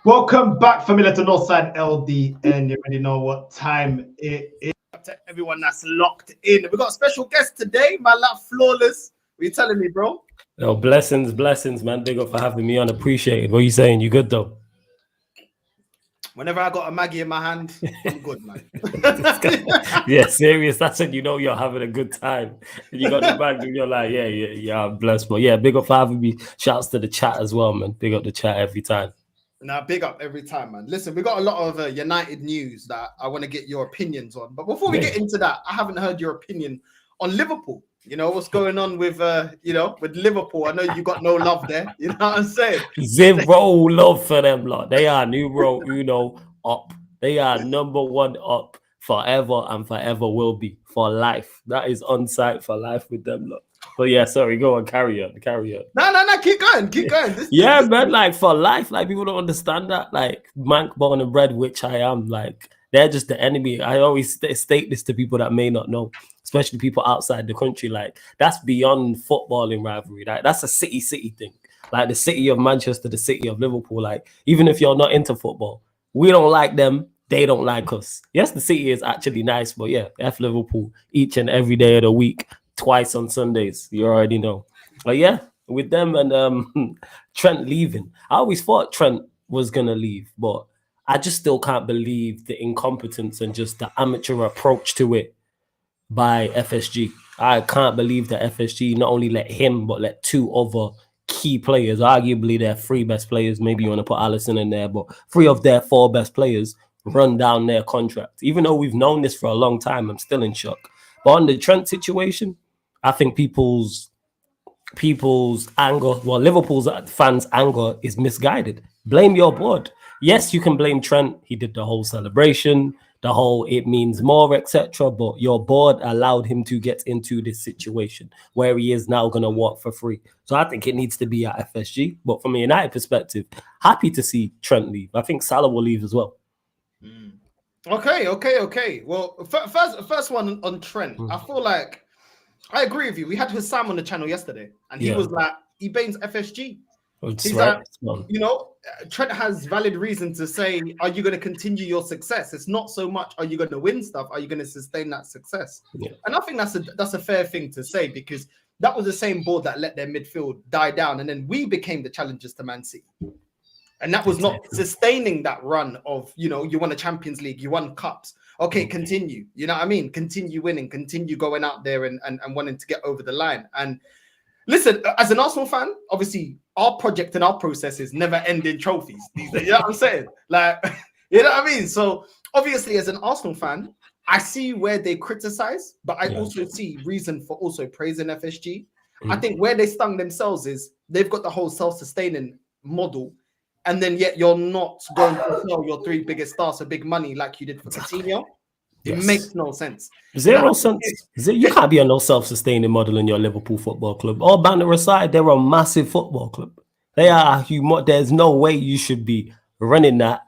Welcome back, familiar to Northside LDN. You already know what time it is. To everyone that's locked in, we got a special guest today, my lad Flawless. What are you telling me, bro? Yo, blessings, man. Big up for having me on. Appreciate it. What are you saying? You good though? Whenever I got a Maggie in my hand, I'm good, man. Yeah, serious. That's when you know you're having a good time. And you got the bag and you're like, yeah, I'm blessed. But yeah, big up for having me. Shouts to the chat as well, man. Big up the chat every time. Now, big up every time, man. Listen, we got a lot of United news that I want to get your opinions on. But before we get into that, I haven't heard your opinion on Liverpool. You know, what's going on with, with Liverpool? I know you got no love there. You know what I'm saying? Zero love for them, lot. They are numero uno up. They are number one up forever and forever will be for life. That is on site for life with them, lot. But yeah, sorry, go on, carry on. No, keep going. Man, like for life, like people don't understand that. Like Mank born and bred, which I am, like they're just the enemy. I always state this to people that may not know, especially people outside the country. Like that's beyond footballing rivalry. Like that's a city thing. Like the city of Manchester, the city of Liverpool. Like even if you're not into football, we don't like them. They don't like us. Yes, the city is actually nice, but yeah, F Liverpool each and every day of the week. Twice on Sundays, you already know. But yeah, with them and Trent leaving, I always thought Trent was gonna leave, but I just still can't believe the incompetence and just the amateur approach to it by FSG. I can't believe that FSG not only let him but let two other key players, arguably their three best players, maybe you want to put Alisson in there, but three of their four best players run down their contract. Even though we've known this for a long time, I'm still in shock. But on the Trent situation, I think people's anger, well, Liverpool's fans' anger is misguided. Blame your board. Yes, you can blame Trent. He did the whole celebration, the whole it means more, etc. But your board allowed him to get into this situation where he is now going to walk for free. So I think it needs to be at FSG. But from a United perspective, happy to see Trent leave. I think Salah will leave as well. Okay. Well, first one on Trent. I feel like I agree with you. We had Hussam on the channel yesterday, and he was like, he blames FSG. He's right. Like, Trent has valid reason to say, are you going to continue your success? It's not so much, are you going to win stuff? Are you going to sustain that success? Yeah. And I think that's a fair thing to say, because that was the same board that let their midfield die down. And then we became the challengers to Man City. And that was not sustaining that run of, you won a Champions League, you won cups. Okay, continue. You know what I mean? Continue winning, continue going out there and wanting to get over the line. And listen, as an Arsenal fan, obviously our project and our process is never ending trophies these days. You know what I'm saying? Like, you know what I mean? So obviously as an Arsenal fan, I see where they criticize, but I also see reason for also praising FSG. I think where they stung themselves is they've got the whole self-sustaining model. And then yet you're not going to sell your three biggest stars for big money like you did for Coutinho. It makes no sense. Zero sense. You can't be a no self-sustaining model in your Liverpool Football Club. All banter aside, they're a massive football club. They are. There's no way you should be running that.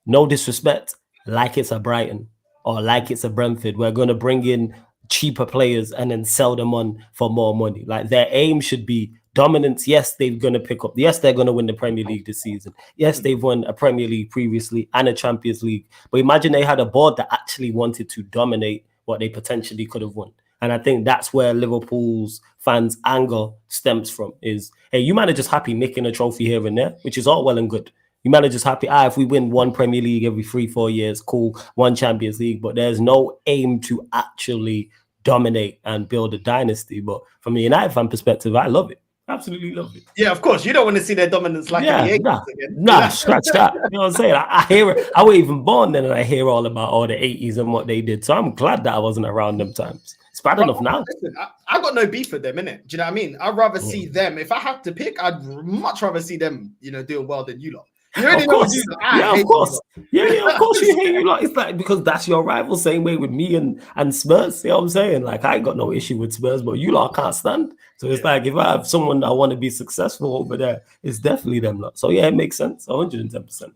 No disrespect, like it's a Brighton or like it's a Brentford. We're going to bring in cheaper players and then sell them on for more money. Like their aim should be dominance. Yes, they're going to pick up. Yes, they're going to win the Premier League this season. Yes, they've won a Premier League previously and a Champions League. But imagine they had a board that actually wanted to dominate what they potentially could have won. And I think that's where Liverpool's fans' anger stems from is, hey, you might have just happy nicking a trophy here and there, which is all well and good. You might have just happy, if we win one Premier League every 3-4 years, cool, one Champions League. But there's no aim to actually dominate and build a dynasty. But from a United fan perspective, I love it. Absolutely love it. Yeah, of course. You don't want to see their dominance like in the 80s again. Nah, scratch that. You know what I'm saying? I hear it. I wasn't even born then, and I hear all about all the 80s and what they did. So I'm glad that I wasn't around them times. It's bad enough now. Listen, I got no beef with them, innit? Do you know what I mean? I'd rather see them. If I have to pick, I'd much rather see them, doing well than you lot. You already know what you do. Of course. Yeah, of course you hate you lot. It's like because that's your rival, same way with me and Spurs. You know what I'm saying? Like I ain't got no issue with Spurs, but you lot can't stand. So it's like if I have someone that I want to be successful over there, it's definitely them lot. So yeah, it makes sense. 110%.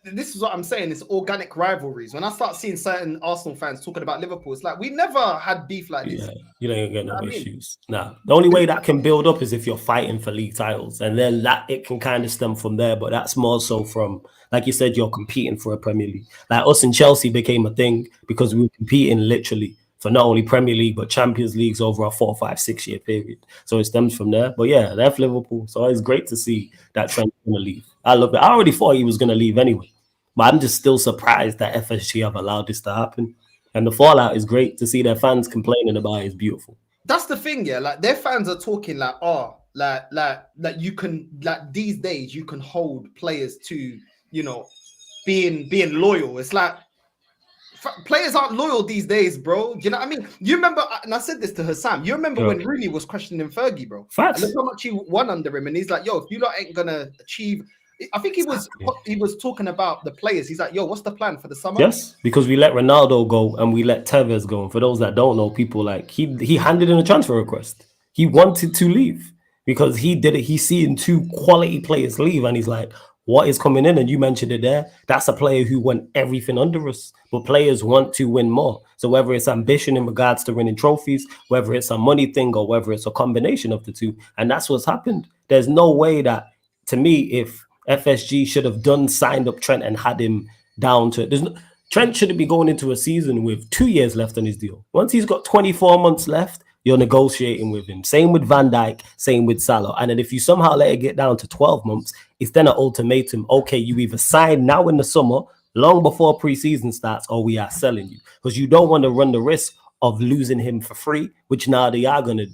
this is what I'm saying. It's organic rivalries. When I start seeing certain Arsenal fans talking about Liverpool, it's like we never had beef like this. You don't get no issues. Nah, the only way that can build up is if you're fighting for league titles, and then that it can kind of stem from there. But that's more so from, like you said, you're competing for a Premier League. Like us in Chelsea became a thing because we were competing literally for not only Premier League but Champions Leagues over a 4, 5, 6 year period. So it stems from there. But yeah, that's Liverpool. So it's great to see that Trent's going to leave. I love it. I already thought he was going to leave anyway, but I'm just still surprised that FSG have allowed this to happen. And the fallout is great. To see their fans complaining about it is beautiful. That's the thing, yeah. Like their fans are talking like, oh, like you can, like these days you can hold players to, you know, being loyal. It's like players aren't loyal these days, bro. You know what I mean? You remember, and I said this to Hassam, you remember when Rooney was questioning Fergie, bro? Facts. And look how much he won under him, and he's like, yo, if you lot ain't gonna achieve, I think he was talking about the players. He's like, yo, what's the plan for the summer? Yes, because we let Ronaldo go and we let Tevez go. And for those that don't know, people like he handed in a transfer request. He wanted to leave because he did it. He's seeing 2 quality players leave, and he's like, what is coming in? And you mentioned it there. That's a player who won everything under us. But players want to win more. So whether it's ambition in regards to winning trophies, whether it's a money thing or whether it's a combination of the two, and that's what's happened. There's no way that, to me, if FSG should have signed up Trent and had him down to Trent shouldn't be going into a season with 2 years left on his deal. Once he's got 24 months left, you're negotiating with him. Same with Van Dijk, same with Salah. And then if you somehow let it get down to 12 months, it's then an ultimatum. Okay, you either sign now in the summer, long before preseason starts, or we are selling you. Because you don't want to run the risk of losing him for free, which they are gonna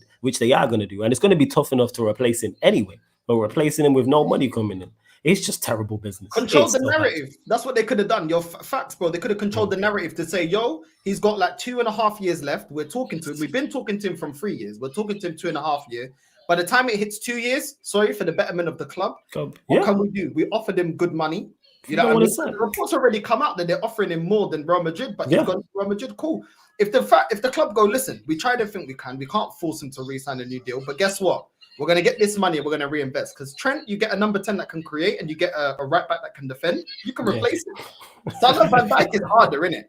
do. And it's gonna be tough enough to replace him anyway. But replacing him with no money coming in, it's just terrible business. Control the narrative. That's what they could have done. Your facts, bro. They could have controlled the narrative to say, yo, he's got like 2.5 years left. We're talking to him. We've been talking to him from 3 years. We're talking to him 2.5 years. By the time it hits 2 years, sorry, for the betterment of the club, what can we do? We offered him good money. You know what I mean? The reports already come out that they're offering him more than Real Madrid, but he's gone to Real Madrid. Cool. If the club go, listen, we tried everything we can't force him to re-sign a new deal. But guess what? We're going to get this money and we're going to reinvest. Because Trent, you get a number 10 that can create and you get a right back that can defend. You can replace it. Salah Van Dijk is harder, innit?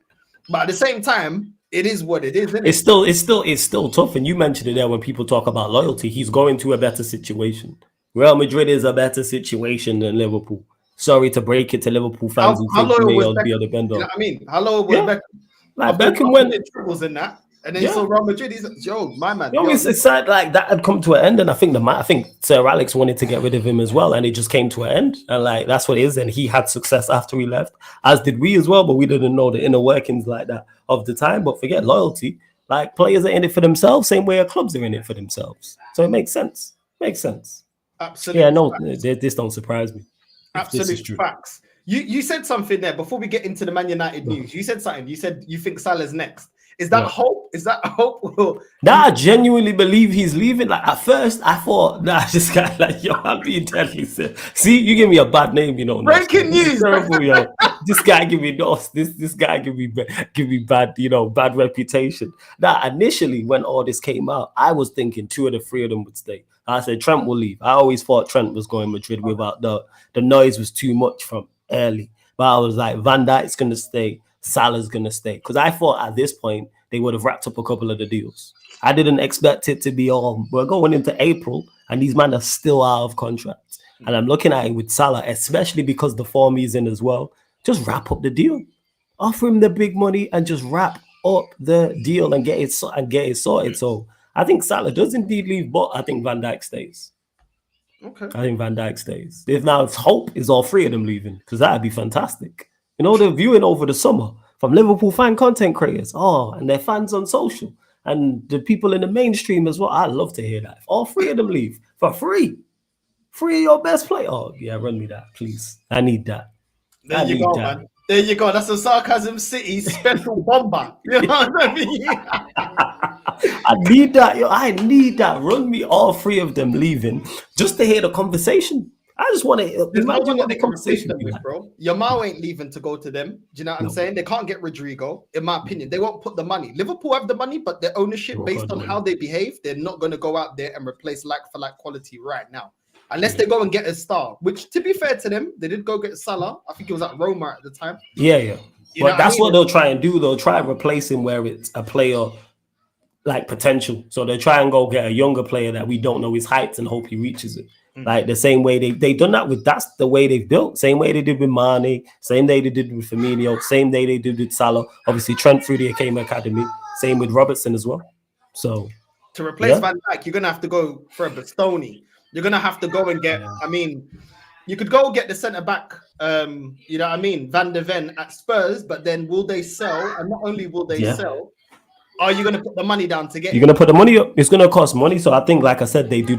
But at the same time, it is what it is, isn't it? It's still tough. And you mentioned it there when people talk about loyalty. He's going to a better situation. Real Madrid is a better situation than Liverpool. Sorry to break it to Liverpool fans who think they'll be on the bend. You know what I mean? How low was Beckham? Like Beckham went triples in that. And then so Real Madrid, he's my man. It's sad like that had come to an end, and I think Sir Alex wanted to get rid of him as well, and it just came to an end, and like that's what it is. And he had success after he left, as did we as well, but we didn't know the inner workings like that of the time. But forget loyalty, like players are in it for themselves, same way our clubs are in it for themselves. So it makes sense. Absolutely. Yeah, no, this don't surprise me. Absolute facts. You said something there before we get into the Man United news. You said something. You said you think Salah's next. Is that hope? Is that hope? I genuinely believe he's leaving. Like at first, I thought, this guy, like, yo, I'm being deadly serious. See, you give me a bad name, you know. Breaking news, terrible, yo. This guy give me this guy give me bad, bad reputation. Now, initially, when all this came out, I was thinking 2 of the 3 of them would stay. I said Trent will leave. I always thought Trent was going Madrid without the noise was too much from early. But I was like, Van Dijk's gonna stay. Salah's gonna stay, because I thought at this point they would have wrapped up a couple of the deals. I didn't expect it to be we're going into April and these men are still out of contract. And I'm looking at it with Salah, especially because the form he's in as well. Just wrap up the deal, offer him the big money, and just wrap up the deal and get it sorted. So I think Salah does indeed leave, but I think Van Dijk stays. Okay. I think Van Dijk stays. If hope is all 3 of them leaving, because that'd be fantastic. The viewing over the summer from Liverpool fan content creators, and their fans on social, and the people in the mainstream as well. I'd love to hear that. If all 3 of them leave for free of your best player. Oh, yeah, run me that, please. I need that. There you go, man. There you go. That's a Sarcasm City special bomber. You know what I mean? I need that. I need that. Run me all 3 of them leaving just to hear the conversation. I just want to imagine what the conversation with, bro. Yamal ain't leaving to go to them. Do you know what I'm saying? They can't get Rodrigo, in my opinion. They won't put the money. Liverpool have the money, but their ownership, based on how they behave, they're not going to go out there and replace like for like quality right now. unless they go and get a star. Which, to be fair to them, they did go get Salah. I think it was at Roma at the time. Yeah. But that's what they'll try and do. They'll try and replace him where it's a player like potential. So they try and go get a younger player that we don't know his heights and hope he reaches it. Like the same way they done that with, that's the way they've built. Same way they did with Mane, same way they did with Firmino, same way they did with Salah. Obviously Trent through the academy, same with Robertson as well. So to replace Van Dijk, you're gonna have to go for a Bastoni. You're gonna have to go and get. I mean, you could go get the centre back. You know what I mean, Van der Ven at Spurs, but then will they sell? And not only will they sell, are you going to put the money down to get? You're going to put the money up. It's going to cost money. So I think, like I said, they do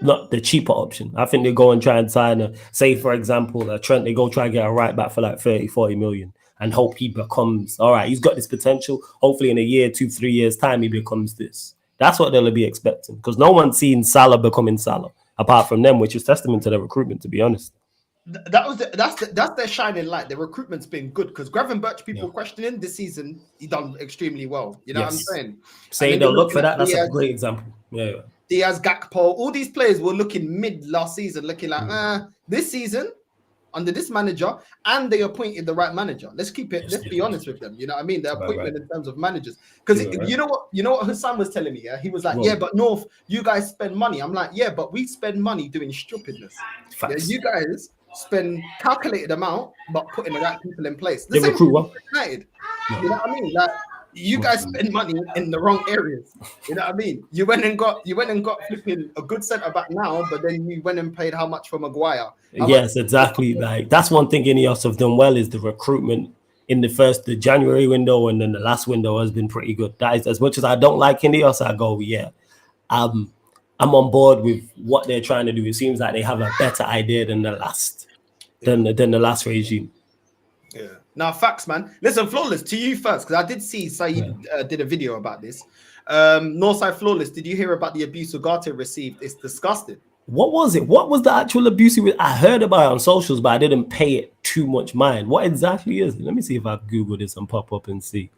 not the cheaper option. I think they go and try and sign say, for example, Trent, they go try and get a right back for like 30, 40 million and hope he becomes, all right, he's got this potential. Hopefully in a year, 2-3 years time, he becomes this. That's what they'll be expecting because no one's seen Salah becoming Salah apart from them, which is testament to their recruitment, to be honest. That's their shining light. Their recruitment's been good because Gravenberch, people questioning this season, he done extremely well. You know what I'm saying? Saying they'll look for that. That's a great example. Yeah. Diaz, Gakpo, all these players were looking mid last season, looking like this season under this manager, and they appointed the right manager. Let's be honest with them. You know what I mean? Their appointment in terms of managers. Because you know what Hassan was telling me, yeah? He was like, but North, you guys spend money. I'm like, yeah, but we spend money doing stupidness. Yeah, you guys spend calculated amount, but putting the right people in place. The same thing with United. You know what I mean? Like you guys spend money in the wrong areas. You know what I mean? You went and got flipping a good centre back now, but then you went and paid how much for Maguire? Exactly. Like that's one thing Ineos have done well is the recruitment in the January window, and then the last window has been pretty good. That is, as much as I don't like Ineos, I go, I'm on board with what they're trying to do. It seems like they have a better idea than the last regime. Yeah. Now, facts, man. Listen, Flawless, to you first, because I did see Saeed did a video about this. Northside Flawless, did you hear about the abuse Ugarte received? It's disgusting. What was it? What was the actual abuse? I heard about it on socials, but I didn't pay it too much mind. What exactly is it? Let me see if I Google this and pop up and see.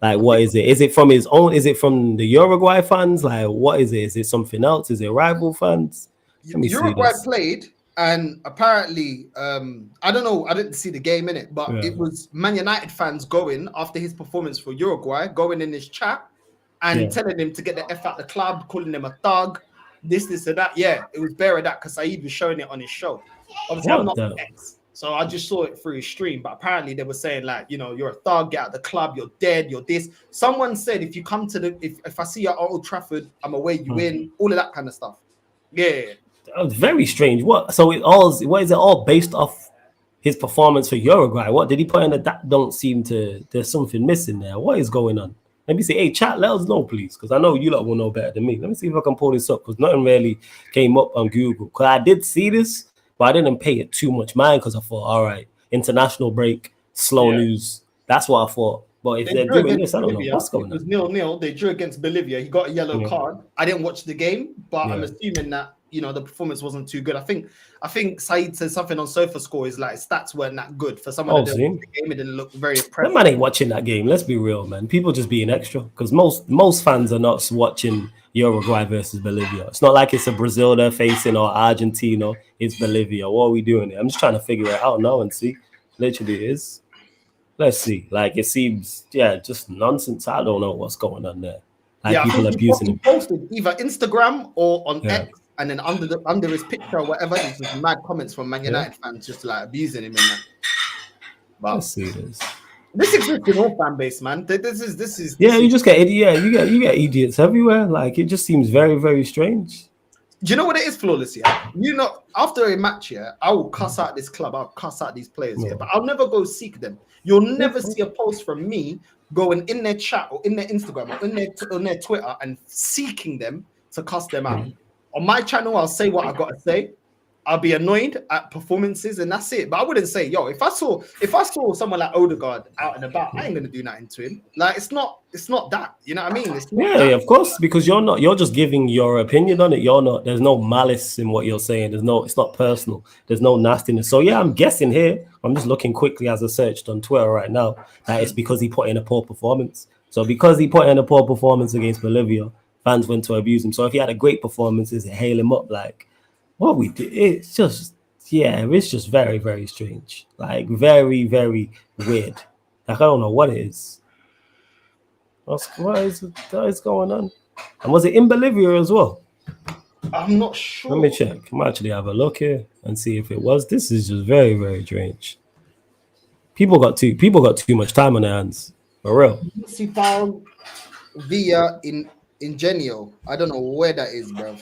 Like, what is it? Is it from his own? Is it from the Uruguay fans? Like, what is it? Is it something else? Is it rival fans? Uruguay played, and apparently, I don't know. I didn't see the game in it, but it was Man United fans going after his performance for Uruguay, going in his chat and telling him to get the F out the club, calling him a thug, this and that. Yeah, it was bare of that because Saeed was showing it on his show. Obviously, I'm not an ex. So I just saw it through his stream, but apparently they were saying like, you know, you're a thug, get out of the club, you're dead, you're this. Someone said if you come to if I see you at Old Trafford, I'm away you in, all of that kind of stuff. Yeah. That was very strange. What is it all based off his performance for Uruguay? What did he put in that don't seem to, there's something missing there. What is going on? Let me see. Hey, chat, let us know, please, because I know you lot will know better than me. Let me see if I can pull this up because nothing really came up on Google. Because I did see this, but I didn't pay it too much mind because I thought, all right, international break, slow news. That's what I thought. But if they're doing this, I don't know what's going on. It was 0-0. They drew against Bolivia. He got a yellow card. I didn't watch the game, but I'm assuming that, you know, the performance wasn't too good. I think Saeed said something on SofaScore is like stats weren't that good for someone that didn't watch the game. It didn't look very impressive. That man ain't watching that game. Let's be real, man. People just being extra because most fans are not watching Uruguay versus Bolivia. It's not like it's a Brazil they're facing or Argentina. It's Bolivia. What are we doing here? I'm just trying to figure it out now and see. Literally, it is. Let's see. Like it seems, just nonsense. I don't know what's going on there. Like people abusing him. Posted either Instagram or on X. And then under his picture or whatever, there's just mad comments from Man United fans just like abusing him in that. But let's see this. This exists in all fan base, man. This is. You just get you get idiots everywhere. Like it just seems very, very strange. Do you know what it is, Flawless? Yeah, you know, after a match, I will cuss out this club, I'll cuss out these players, but I'll never go seek them. You'll never see a post from me going in their chat or in their Instagram or in their Twitter and seeking them to cuss them out. On my channel, I'll say what I gotta say. I'll be annoyed at performances, and that's it. But I wouldn't say, yo, if I saw someone like Odegaard out and about, I ain't gonna do nothing to him. Like it's not that. You know what I mean? It's not that. Of course, because you're just giving your opinion on it. There's no malice in what you're saying. It's not personal. There's no nastiness. So I'm guessing here. I'm just looking quickly as I searched on Twitter right now that it's because he put in a poor performance. So because he put in a poor performance against Bolivia, fans went to abuse him. So if he had a great performance, is it hail him up like? what we did, it's just very, very strange. Like very, very weird. Like I don't know what it is. What is going on? And was it in Bolivia as well? I'm not sure. Let me check. I might actually have a look here and see if it was. This is just very, very strange. People got too much time on their hands. For real. He found via Ingenio. I don't know where that is, bro.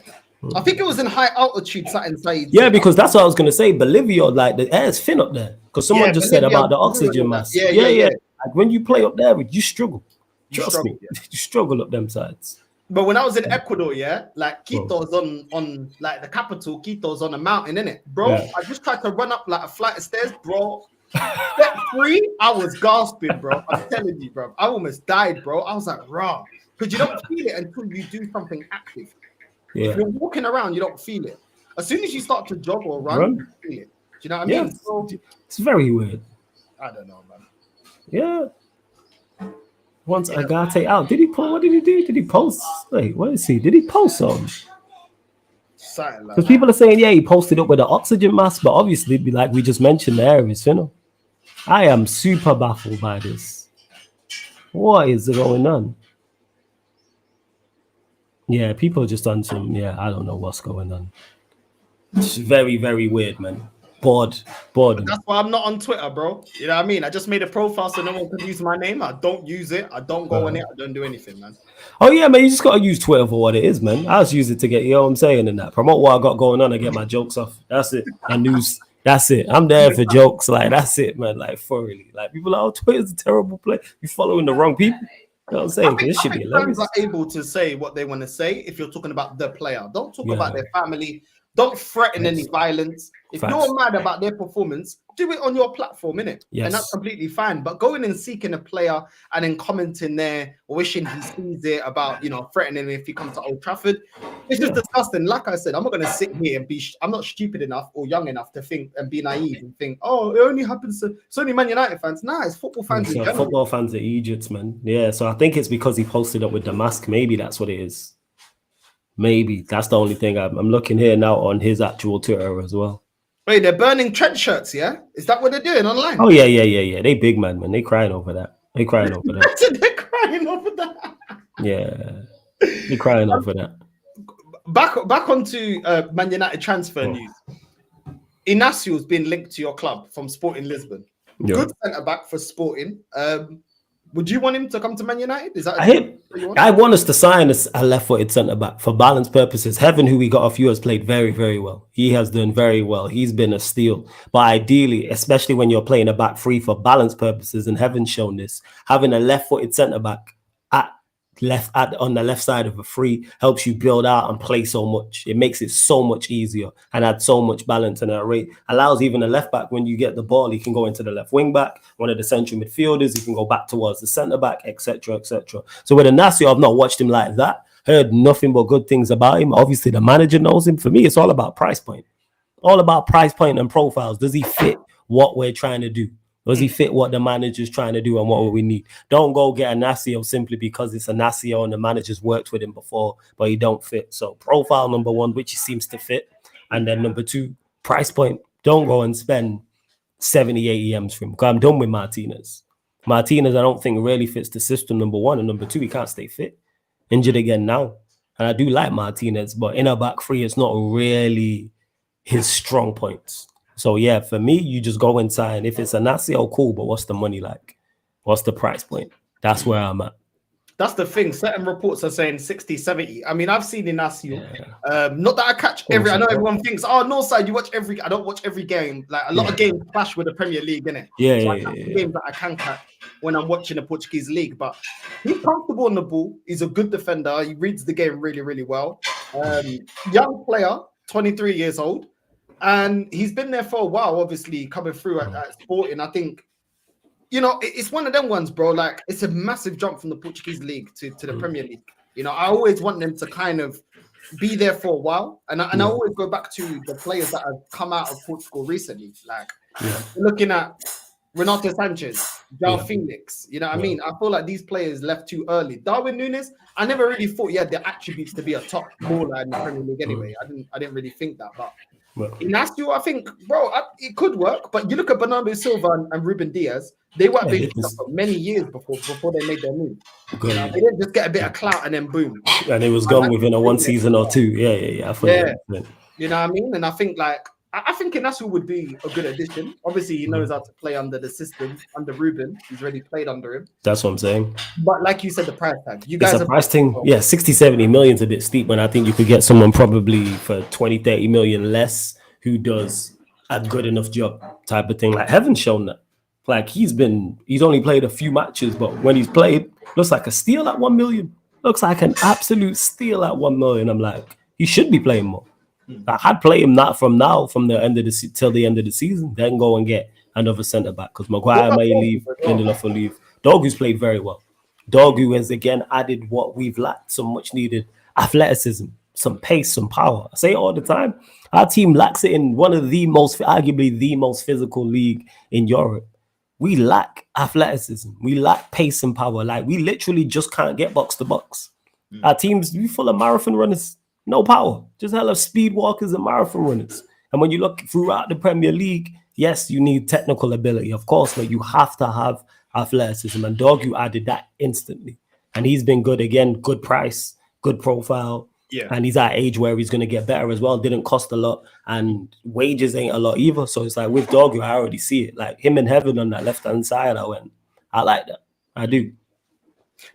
I think it was in high altitude, something inside. Yeah, because that's what I was gonna say. Bolivia, like the air is thin up there. Because someone just said about the oxygen mask. Yeah. Like when you play up there, you struggle. Trust me, you struggle up them sides. But when I was in Ecuador, like Quito's on like the capital, Quito's on a mountain, innit? Bro, I just tried to run up like a flight of stairs, bro. Step 3, I was gasping, bro. I'm telling you, bro. I almost died, bro. I was like, raw. Because you don't feel it until you do something active. Yeah. If you're walking around, you don't feel it. As soon as you start to jog or run. You feel it. Do you know what I mean? So, it's very weird. I don't know, man. Yeah. Once Ugarte out, what did he do? Did he post? Wait, what is he? Did he post something? Because people are saying, he posted up with an oxygen mask, but obviously, like we just mentioned, the air is thinner. I am super baffled by this. What is going on? Yeah, people are just on some, I don't know what's going on. It's very, very weird, man. Bored. That's why I'm not on Twitter, bro. You know what I mean? I just made a profile so no one can use my name. I don't use it. I don't go on it. I don't do anything, man. Oh, yeah, man. You just got to use Twitter for what it is, man. I just use it to get, you know what I'm saying, and that. Promote what I got going on and get my jokes off. That's it. And news. That's it. I'm there for jokes. Like, that's it, man. Like, thoroughly. Like, people are like, Twitter's a terrible place. You're following the wrong people. You know what I'm saying? This should be hilarious. Fans are able to say what they want to say if you're talking about the player. Don't talk about their family. Don't threaten any violence. If you're mad about their performance, do it on your platform, innit? Yes. And that's completely fine. But going and seeking a player and then commenting there, wishing he sees it about, threatening if he comes to Old Trafford, it's just disgusting. Like I said, I'm not going to sit here and I'm not stupid enough or young enough to think and be naive and think, it only happens to, it's only Man United fans. Nah, it's football fans in general. Football fans are idiots, man. Yeah, so I think it's because he posted up with the mask. Maybe that's what it is. Maybe that's the only thing. I'm looking here now on his actual Twitter as well. Wait, they're burning Trent shirts, yeah? Is that what they're doing online? Oh, yeah. They big man. They crying over that. They're crying over that. Yeah. They're crying over that. Back onto Man United transfer news. Inacio's been linked to your club from Sporting Lisbon. Yeah. Good centre-back for Sporting. Would you want him to come to Man United? Is that I want us to sign a left-footed centre-back for balance purposes. Heaven, who we got off you, has played very, very well. He has done very well. He's been a steal. But ideally, especially when you're playing a back three for balance purposes, and Heaven's shown this, having a left-footed centre-back on the left side of a free helps you build out and play so much. It makes it so much easier and add so much balance, and allows even a left back, when you get the ball, he can go into the left wing back, one of the central midfielders, he can go back towards the centre back, etc. So with Inacio, I've not watched him like that, heard nothing but good things about him. Obviously the manager knows him. For me, it's all about price point and profiles. Does he fit what we're trying to do? Does he fit what the manager's trying to do and what we need? Don't go get Inacio simply because it's Inacio and the manager's worked with him before, but he don't fit. So profile number one, which he seems to fit. And then number two, price point. Don't go and spend 70, 80 M's for him. Because I'm done with Martinez. I don't think really fits the system, number one. And number two, he can't stay fit. Injured again now. And I do like Martinez, but in a back three, it's not really his strong points. So, yeah, for me, you just go and sign. If it's a Inacio, cool, but what's the money like? What's the price point? That's where I'm at. That's the thing. Certain reports are saying 60, 70. I mean, I've seen Inacio. Not that I catch I know everyone thinks, Northside, you watch I don't watch every game. Like, a lot of games clash with the Premier League, innit? Games that I can catch when I'm watching the Portuguese league. But he's comfortable on the ball. He's a good defender. He reads the game really, really well. Young player, 23 years old. And he's been there for a while, obviously, coming through at Sporting. I think, it's one of them ones, bro. Like, it's a massive jump from the Portuguese league to the Premier League. I always want them to kind of be there for a while. And I always go back to the players that have come out of Portugal recently. Like, looking at Renato Sanchez, Felix. You know what I mean? I feel like these players left too early. Darwin Núñez, I never really thought he had the attributes to be a top baller in the Premier League anyway. I didn't really think that, but Inacio, I think, bro, it could work. But you look at Bernardo Silva and Ruben Diaz, they were being for many years before they made their move. They didn't just get a bit of clout and then boom. And it was gone within a 1 season or 2. Yeah. You know what I mean? And I think I think Inacio would be a good addition. Obviously, he knows how to play under the system, under Ruben. He's already played under him. That's what I'm saying. But like you said, the price tag. You guys it's a price thing. Yeah, 60, 70 million's a bit steep when I think you could get someone probably for 20, 30 million less who does a good enough job type of thing. Like Heaven's shown that. Like he's only played a few matches, but when he's played, looks like a steal at 1 million. Looks like an absolute steal at 1 million. I'm like, he should be playing more. I'd play him not from the end of the till the end of the season, then go and get another centre back because Maguire may leave, Lindelof will leave. Dorgu's played very well. Dorgu has again added what we've lacked, some much needed athleticism, some pace, some power. I say it all the time. Our team lacks it in one of the arguably the most physical league in Europe. We lack athleticism. We lack pace and power. Like we literally just can't get box to box. Our team's full of marathon runners. No power, just hella speed walkers and marathon runners. And when you look throughout the Premier League, yes, you need technical ability, of course, but you have to have athleticism. And Dorgu added that instantly. And he's been good again, good price, good profile. Yeah. And he's at age where he's going to get better as well. Didn't cost a lot. And wages ain't a lot either. So it's like with Dorgu, I already see it. Like him and Heaven on that left-hand side, I like that. I do.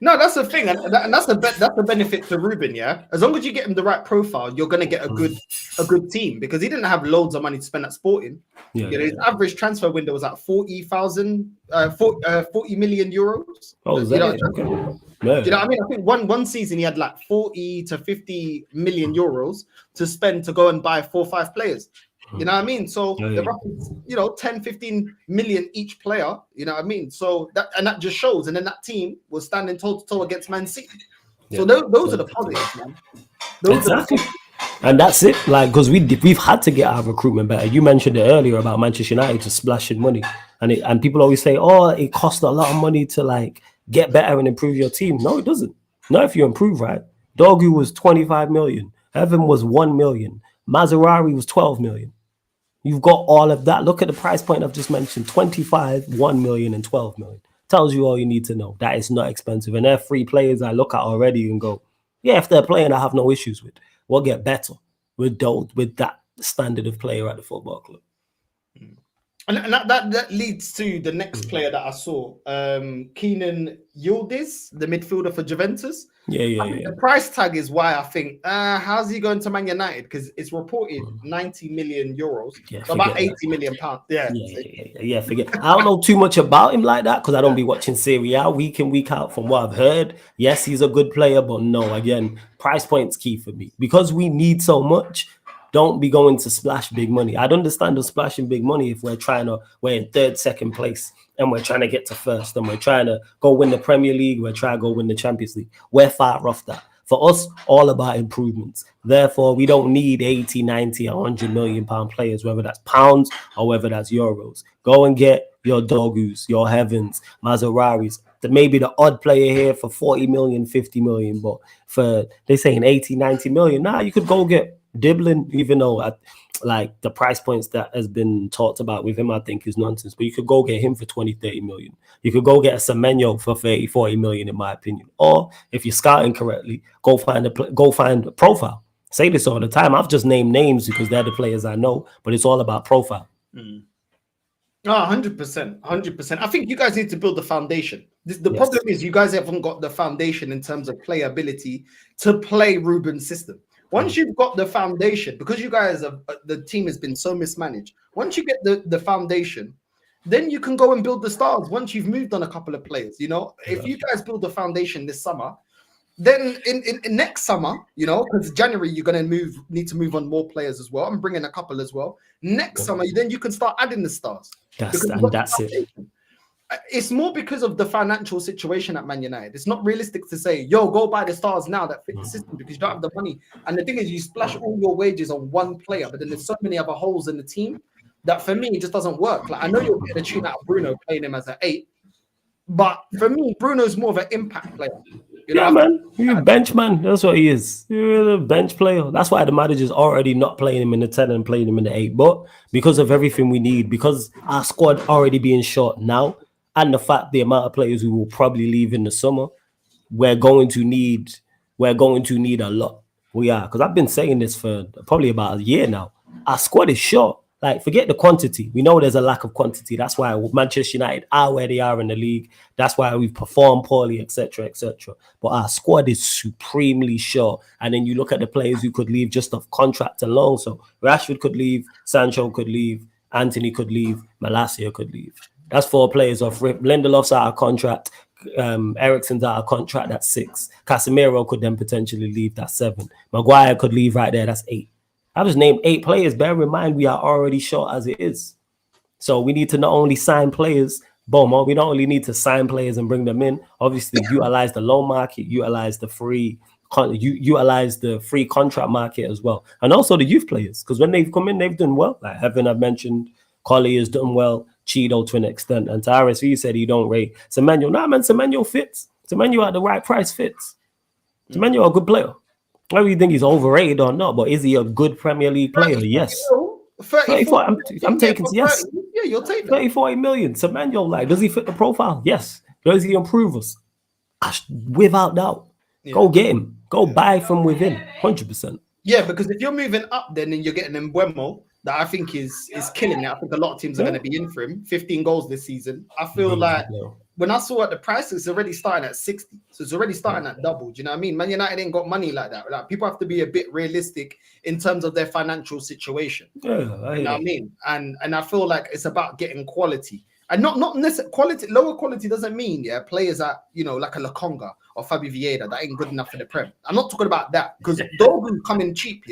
No, that's the thing, and that's the benefit to Ruben. Yeah, as long as you get him the right profile, you're gonna get a good team because he didn't have loads of money to spend at Sporting. His average transfer window was at 40 million euros. Oh, is that okay? Do you know what I mean? I think one season he had like 40 to 50 million euros to spend to go and buy 4 or 5 players. You know what I mean? So the roughly, 10, 15 million each player, you know what I mean? So that just shows. And then that team was standing toe to toe against Man City. So those are the positives, man. Exactly. And that's it. Like, because we've had to get our recruitment better. You mentioned it earlier about Manchester United just splashing money. And people always say, oh, it costs a lot of money to like get better and improve your team. No, it doesn't. Not if you improve, right? Dorgu was 25 million. Evan was 1 million. Mazarari was 12 million. You've got all of that. Look at the price point I've just mentioned. 25, 1 million, and 12 million. Tells you all you need to know. That is not expensive. And they're 3 players I look at already and go, yeah, if they're playing, I have no issues with. We'll get better with that standard of player at the football club. And that leads to the next player that I saw, Kenan Yildiz, the midfielder for Juventus. The price tag is why I think, how's he going to Man United? Because it's reported 90 million euros, so about 80 million pounds. Forget. I don't know too much about him like that because I don't be watching Serie A week in, week out. From what I've heard, yes, he's a good player, but no, again, price point's key for me because we need so much. Don't be going to splash big money. I'd understand us splashing big money if we're in 3rd, 2nd place and we're trying to get to 1st and we're trying to go win the Premier League, we're trying to go win the Champions League. We're far off that. For us, all about improvements. Therefore, we don't need 80, 90, 100 million pound players, whether that's pounds or whether that's euros. Go and get your Dorgus, your Heavens, Mazararis. Maybe the odd player here for 40 million, 50 million, but they're saying 80, 90 million. Nah, you could go get Diblin, even though like the price points that has been talked about with him, I think is nonsense. But you could go get him for 20, 30 million. You could go get a Semenyo for 30, 40 million, in my opinion. Or if you're scouting correctly, go find a profile. I say this all the time. I've just named names because they're the players I know, but it's all about profile. 100%. I think you guys need to build the foundation. The problem is you guys haven't got the foundation in terms of playability to play Ruben's system. Once you've got the foundation, because you guys the team has been so mismanaged. Once you get the foundation, then you can go and build the stars. Once you've moved on a couple of players, if you guys build the foundation this summer, then in next summer, because January you're going to need to move on more players as well. I'm bringing a couple as well. Next summer, then you can start adding the stars. That's it. It's more because of the financial situation at Man United. It's not realistic to say, yo, go buy the stars now that fit the system because you don't have the money. And the thing is, you splash all your wages on one player, but then there's so many other holes in the team that for me, it just doesn't work. Like, I know you'll get a tune out of Bruno playing him as an 8, But for me, Bruno's more of an impact player. You know, man. You're a bench man. That's what he is. You're a bench player. That's why the manager's already not playing him in the 10 and playing him in the 8. But because of everything we need, because our squad already being short now, and the fact the amount of players who will probably leave in the summer, we're going to need a lot. We are. Because I've been saying this for probably about a year now. Our squad is short. Like, forget the quantity. We know there's a lack of quantity. That's why Manchester United are where they are in the league. That's why we've performed poorly, etc., etc. But our squad is supremely short. And then you look at the players who could leave just off contract alone. So Rashford could leave, Sancho could leave, Anthony could leave, Malacia could leave. That's 4 players off. Lindelof's out of contract. Ericsson's out of contract. That's 6. Casemiro could then potentially leave. That's 7. Maguire could leave right there. That's 8. I just named 8 players. Bear in mind, we are already short as it is. So we need to not only sign players, we not only need to sign players and bring them in, obviously utilize the loan market, utilize the free contract market as well. And also the youth players, because when they've come in, they've done well. Like Heaven, I've mentioned, Collie has done well, Cheeto to an extent. And to RSV said he don't rate Semenyo. Nah, man, Semenyo fits. Semenyo at the right price fits. Semenyo a good player. Whether you think he's overrated or not, but is he a good Premier League player? Yes. 34, I'm taking yes. Yeah, you'll take that. 30, 40 million. Semenyo, like, does he fit the profile? Yes. Does he improve us? Without doubt. Yeah. Go get him. Go buy from within. 100%. Yeah, because if you're moving up, then you're getting Mbeumo, that I think is killing it. I think a lot of teams are going to be in for him. 15 goals this season. I feel like when I saw at the price, it's already starting at 60. So it's already starting at double. Do you know what I mean? Man United ain't got money like that. Like, people have to be a bit realistic in terms of their financial situation. Yeah, you know what I mean? And I feel like it's about getting quality. And not necessarily quality. Lower quality doesn't mean players are, like a Lokonga or Fabio Vieira that ain't good enough for the Prem. I'm not talking about that, because Dogu coming cheap,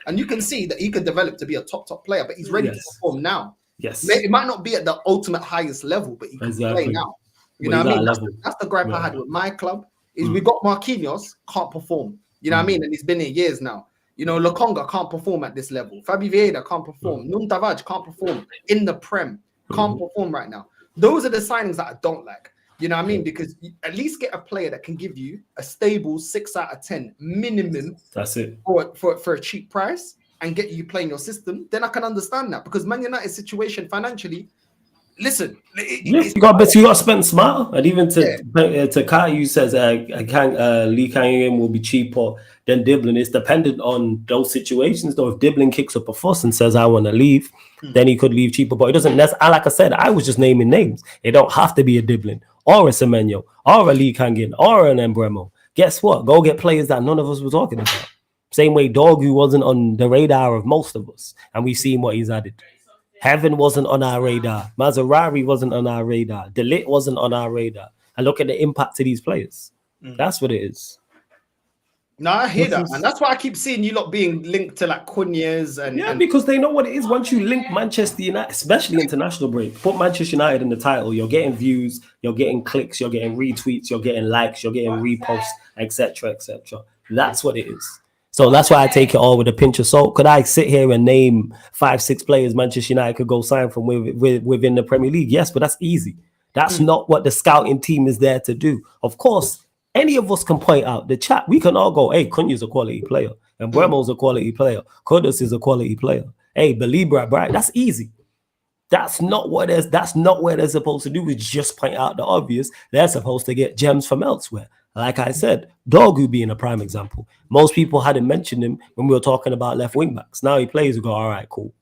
and you can see that he could develop to be a top player, but he's ready to perform now. Yes, it might not be at the ultimate highest level, but he can play now. You know what I mean? That's the gripe I had with my club. Is we got Marquinhos can't perform. You know what I mean? And he's been here years now. Lokonga can't perform at this level. Fabio Vieira can't perform. Nuno Tavares can't perform in the Prem. Can't perform right now. Those are the signings that I don't like. You know what I mean? Because you at least get a player that can give you a stable 6 out of 10 minimum. That's it. For a cheap price and get you playing your system. Then I can understand that, because Man United's situation financially. Listen, you got to spend smart, and even to Kai, you says Lee Kang will be cheaper than Diblin. It's dependent on those situations. Though, if Diblin kicks up a fuss and says I want to leave, then he could leave cheaper. But it doesn't. Like I said, I was just naming names. It don't have to be a Diblin or a Semenyo or a Lee Kangin or an Mbeumo. Guess what? Go get players that none of us were talking about. Same way Dogu wasn't on the radar of most of us, and we've seen what he's added. Heaven wasn't on our radar. Maserati wasn't on our radar. De Ligt wasn't on our radar. And look at the impact of these players. That's what it is. No, I hear that, and that's why I keep seeing you lot being linked to like Cunha's and because they know what it is. Once you link Manchester United, especially international break, put Manchester United in the title, you're getting views, you're getting clicks, you're getting retweets, you're getting likes, you're getting reposts, etc., etc. That's what it is. So that's why I take it all with a pinch of salt. Could I sit here and name 5-6 players Manchester United could go sign from within the Premier League? Yes, but that's easy. That's not what the scouting team is there to do. Of course, any of us can point out the chat. We can all go, hey, Cunha's a quality player, and Mbeumo's a quality player. Kudus is a quality player. Hey, Belibra, Bright. That's easy. That's not what they're supposed to do. Is just point out the obvious. They're supposed to get gems from elsewhere. Like I said, Dogu being a prime example. Most people hadn't mentioned him when we were talking about left wing backs. Now he plays, we go, all right, cool.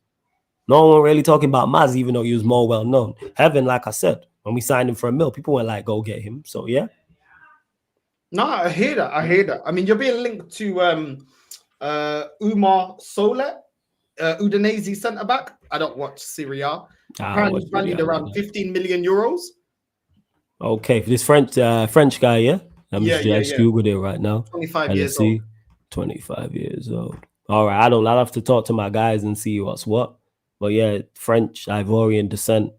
No one really talking about Maz, even though he was more well known. Heaven, like I said, when we signed him for $1 million, people went like, go get him. So yeah. No, I hear that. I mean, you're being linked to Umar Solet, Udinese centre back. I don't watch Serie A. Apparently valued around 15 million euros. Okay, for this French guy, yeah. I'm just Googled it right now. 25 years old. 25 years old. All right, I'll have to talk to my guys and see what's what. But yeah, French, Ivorian descent.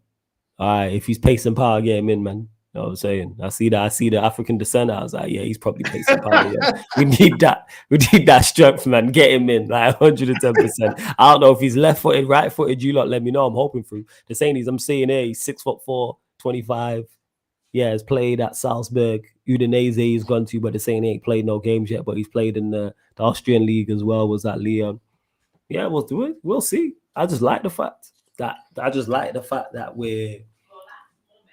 All right, if he's pacing power, get him in, man. You know what I'm saying? I see the African descent. I was like, yeah, he's probably pacing power. Yeah. We need that strength, man. Get him in, like 110%. I don't know if he's left-footed, right-footed. You lot let me know. I'm hoping for. The saying is, I'm seeing here, he's 6'4", 25. has played at Salzburg. Udinese he's gone to, but they're saying he ain't played no games yet, but he's played in the Austrian league as well, was at Lyon. Yeah, we'll do it. We'll see. I just like the fact that we're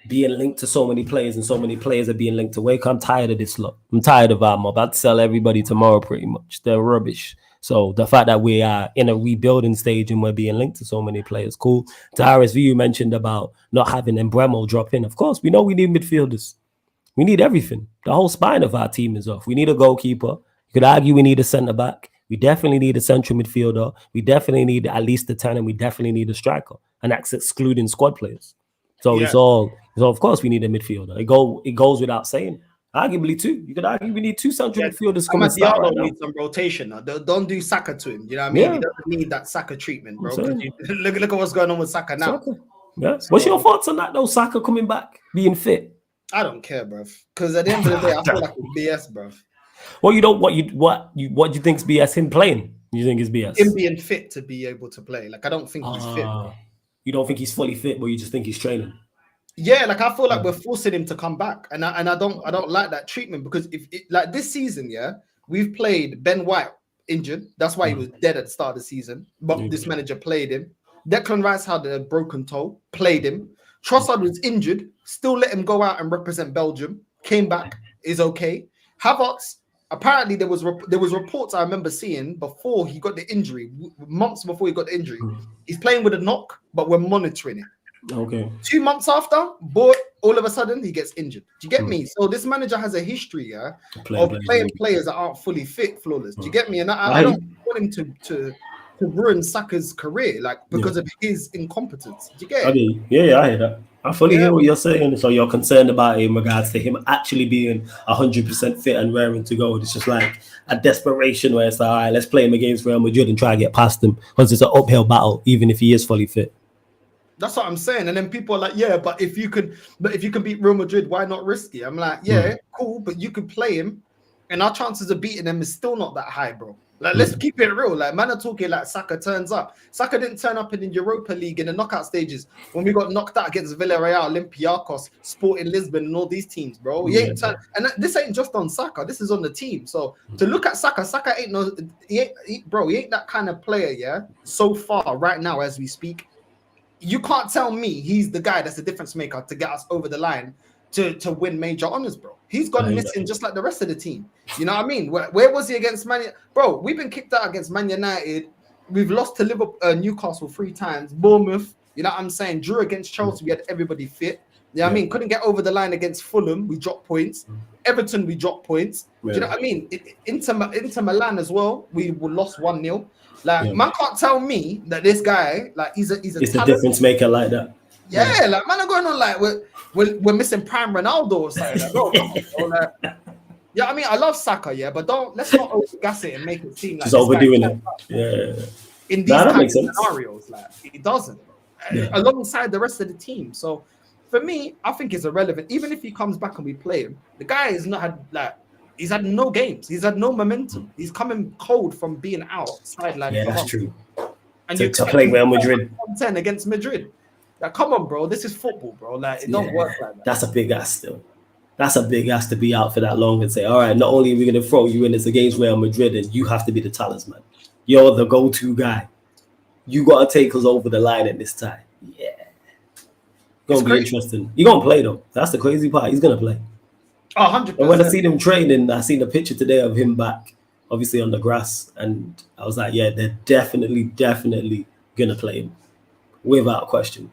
being linked to so many players and so many players are being linked to Wake. I'm tired of this lot. I'm tired of our mob. I'd sell everybody tomorrow pretty much. They're rubbish. So the fact that we are in a rebuilding stage and we're being linked to so many players, cool. To RSV, you mentioned about not having Embremo drop in. Of course, we know we need midfielders. We need everything. The whole spine of our team is off. We need a goalkeeper. You could argue we need a centre-back. We definitely need a central midfielder. We definitely need at least a 10, and we definitely need a striker. And that's excluding squad players. So it's all, of course, we need a midfielder. It goes without saying. Arguably two. You could argue we need two central midfielders coming start right now. Need some rotation. Don't do Saka to him. You know what I mean? He doesn't need that Saka treatment, bro. Look at what's going on with Saka now. Yeah. What's your thoughts on that though? Saka coming back, being fit. I don't care, bro. Because at the end of the day, I feel like it's BS, bro. Well, what do you think's BS? Him playing? You think it's BS? Him being fit to be able to play. Like I don't think he's fit. Bro. You don't think he's fully fit, but you just think he's training. Yeah, like I feel like we're forcing him to come back, and I don't like that treatment because like this season, we've played Ben White injured. That's why he was dead at the start of the season. But this manager played him. Declan Rice had a broken toe, played him. Trossard was injured, still let him go out and represent Belgium. Came back, is okay. Havertz, apparently there was reports I remember seeing before he got the injury, months before he got the injury. He's playing with a knock, but we're monitoring it. Okay. 2 months after, but all of a sudden he gets injured. Do you get me? So this manager has a history, of playing players that aren't fully fit, flawless. Do you get me? And I don't want him to ruin Saka's career, like because of his incompetence. Do you get it? I hear that. I fully hear what you're saying. So you're concerned about it in regards to him actually being 100% fit and raring to go. It's just like a desperation where it's like, all right, let's play him against Real Madrid and try to get past him because it's an uphill battle, even if he is fully fit. That's what I'm saying. And then people are like, yeah, but if you can beat Real Madrid, why not risk it? I'm like, cool, but you could play him, and our chances of beating them is still not that high, bro. Like, let's keep it real. Like, man are talking like Saka turns up. Saka didn't turn up in the Europa League in the knockout stages when we got knocked out against Villarreal, Olympiacos, Sporting Lisbon, and all these teams, bro. He ain't and this ain't just on Saka. This is on the team. So to look at Saka ain't no, he ain't that kind of player. So far, right now as we speak. You can't tell me he's the guy that's the difference maker to get us over the line to win major honors, bro. He's gone missing just like the rest of the team. You know what I mean? Where was he against Man United? Bro, we've been kicked out against Man United. We've lost to Liverpool, Newcastle 3 times. Bournemouth, you know what I'm saying? Drew against Chelsea, we had everybody fit. You know what I mean? Couldn't get over the line against Fulham. We dropped points. Everton, we dropped points. Do you know what I mean? Inter Milan as well, we lost 1-0. Like, man can't tell me that this guy, like, he's a the difference maker like that. Yeah, like, man are going on like we're missing prime Ronaldo or something. Like, no, like, yeah, I mean, I love Saka, but let's not overgas it and make it seem like just overdoing it. In these kinds of scenarios, like, it doesn't. Alongside the rest of the team. So for me, I think it's irrelevant. Even if he comes back and we play him, the guy has not had like. He's had no games. He's had no momentum. He's coming cold from being out sideline. Yeah, that's true. And to play Real Madrid 10 against Madrid. Like, come on, bro. This is football, bro. Like, it don't work like that. That's a big ass still. That's a big ass to be out for that long and say, all right, not only are we going to throw you in this against Real Madrid, and you have to be the talisman. You're the go-to guy. You got to take us over the line at this time. Yeah. Going to be interesting. You're going to play, though. That's the crazy part. He's going to play. 100%. And when I seen him training, I seen a picture today of him back, obviously on the grass, and I was like, yeah, they're definitely gonna play him, without question.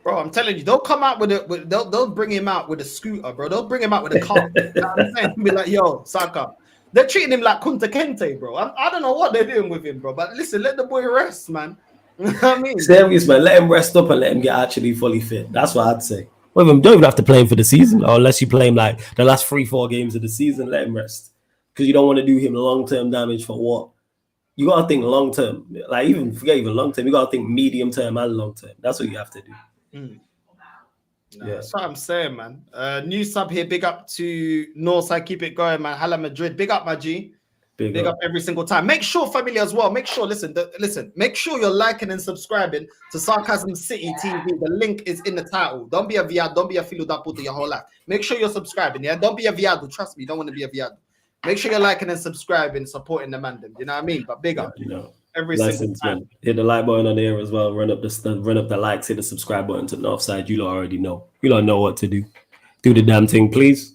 Bro, I'm telling you, they'll come out they'll bring him out with a scooter, bro. They'll bring him out with a car. You know what I'm saying? Be like, yo, Saka. They're treating him like Kunta Kinte, bro. I don't know what they're doing with him, bro. But listen, let the boy rest, man. You know what I mean? Serious, man. Let him rest up and let him get actually fully fit. That's what I'd say. Well, don't even have to play him for the season, or unless you play him like the last 3-4 games of the season, let him rest. Because you don't want to do him long-term damage for what? You got to think long-term. Like, forget even long-term. You got to think medium-term and long-term. That's what you have to do. That's what I'm saying, man. New sub here. Big up to Northside. Keep it going, man. Hala Madrid. Big up, my G. Big up every single time. Make sure, family, as well. Make sure, listen. Make sure you're liking and subscribing to Sarcasm City TV. The link is in the title. Don't be a viado. Don't be a filo da puta your whole life. Make sure you're subscribing. Yeah, don't be a viado. Trust me, you don't want to be a viado. Make sure you're liking and subscribing, supporting the man. You know what I mean? But big up. Every single time. Hit the like button on there as well. Run up the likes. Hit the subscribe button to the Northside. You already know. You don't know what to do. Do the damn thing, please.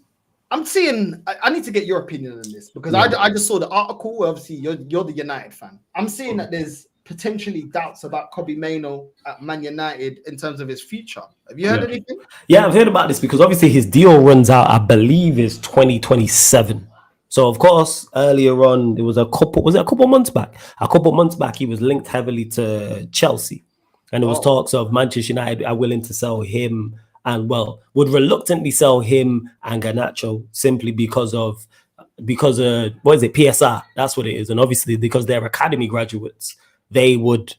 I'm seeing. I need to get your opinion on this because I just saw the article. Obviously, you're the United fan. I'm seeing that there's potentially doubts about Kobbie Mainoo at Man United in terms of his future. Have you heard anything? Yeah, I've heard about this because obviously his deal runs out. I believe is 2027. So of course, earlier on there was a couple months back. A couple months back, he was linked heavily to Chelsea, and there was talks of Manchester United are willing to sell him. And would reluctantly sell him and Garnacho simply because of what is it, PSR? That's what it is. And obviously because they're academy graduates, we'd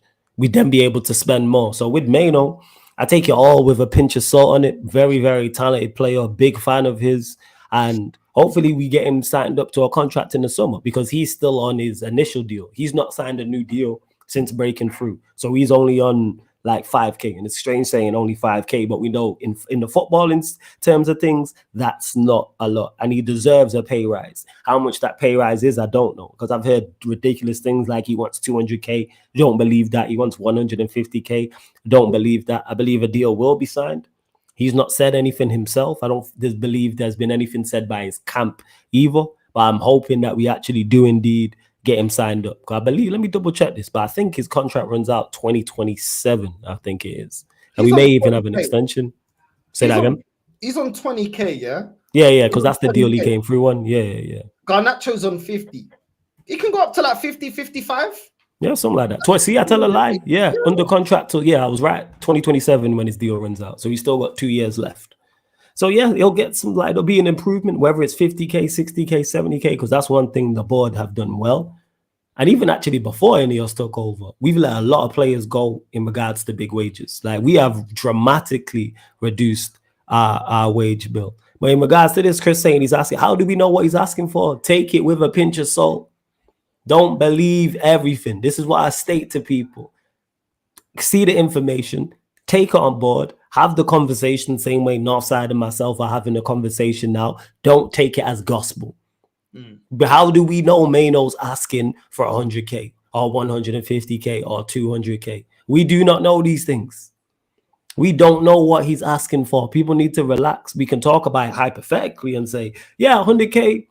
then be able to spend more. So with Mainoo, I take it all with a pinch of salt on it. Very, very talented player, big fan of his, and hopefully we get him signed up to a contract in the summer because he's still on his initial deal. He's not signed a new deal since breaking through, so he's only on like 5K, and it's strange saying only 5K, but we know in the footballing terms of things, that's not a lot, and he deserves a pay rise. How much that pay rise is, I don't know, because I've heard ridiculous things like he wants 200K. Don't believe that. He wants 150K. Don't believe that. I believe a deal will be signed. He's not said anything himself. I don't believe there's been anything said by his camp either, but I'm hoping that we actually do indeed get him signed up. I believe, let me double check this, but I think his contract runs out 2027. I think it is. And we may even have an extension. Say that again. He's on 20K, yeah? Yeah, because that's the deal he came through on. Yeah. Garnacho's on 50. He can go up to like 50, 55. Yeah, something like that. See, I tell a lie. Yeah, under contract till, I was right. 2027 when his deal runs out. So he's still got 2 years left. So yeah, he'll get some, like, there'll be an improvement, whether it's 50K, 60K, 70K, because that's one thing the board have done well. And even actually before Ineos took over, we've let a lot of players go in regards to big wages. Like, we have dramatically reduced our wage bill. But in regards to this, Chris saying he's asking, how do we know what he's asking for? Take it with a pinch of salt. Don't believe everything. This is what I state to people. See the information, take it on board, have the conversation, same way Northside and myself are having a conversation now. Don't take it as gospel. But how do we know Mainoo's asking for 100K or 150K or 200K? We do not know these things. We don't know what he's asking for. People need to relax. We can talk about it hypothetically and say, yeah, 100K,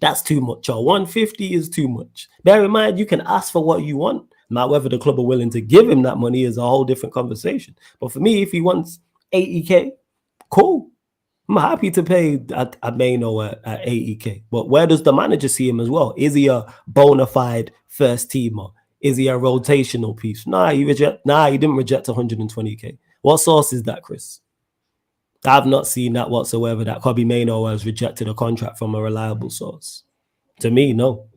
that's too much, or 150 is too much. Bear in mind, you can ask for what you want. Now, whether the club are willing to give him that money is a whole different conversation. But for me, if he wants 80K, cool. I'm happy to pay at Mainoo at 80K. But where does the manager see him as well? Is he a bona fide first teamer? Is he a rotational piece? Nah, he didn't reject 120K. What source is that, Chris? I've not seen that whatsoever, that Kobbie Mainoo has rejected a contract from a reliable source. To me, no.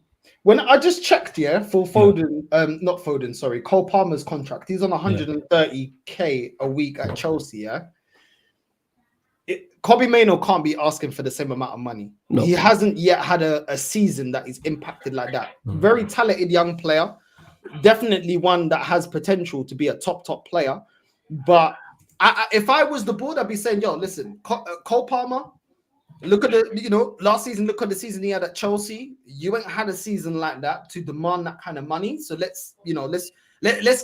When I just checked, for Foden, Cole Palmer's contract, he's on 130K a week at Chelsea, Kobbie Mainoo can't be asking for the same amount of money. No. He hasn't yet had a season that is impacted like that. Very talented young player. Definitely one that has potential to be a top player. But if I was the board, I'd be saying, yo, listen, Cole Palmer, look at last season, look at the season he had at Chelsea. You ain't had a season like that to demand that kind of money. So let's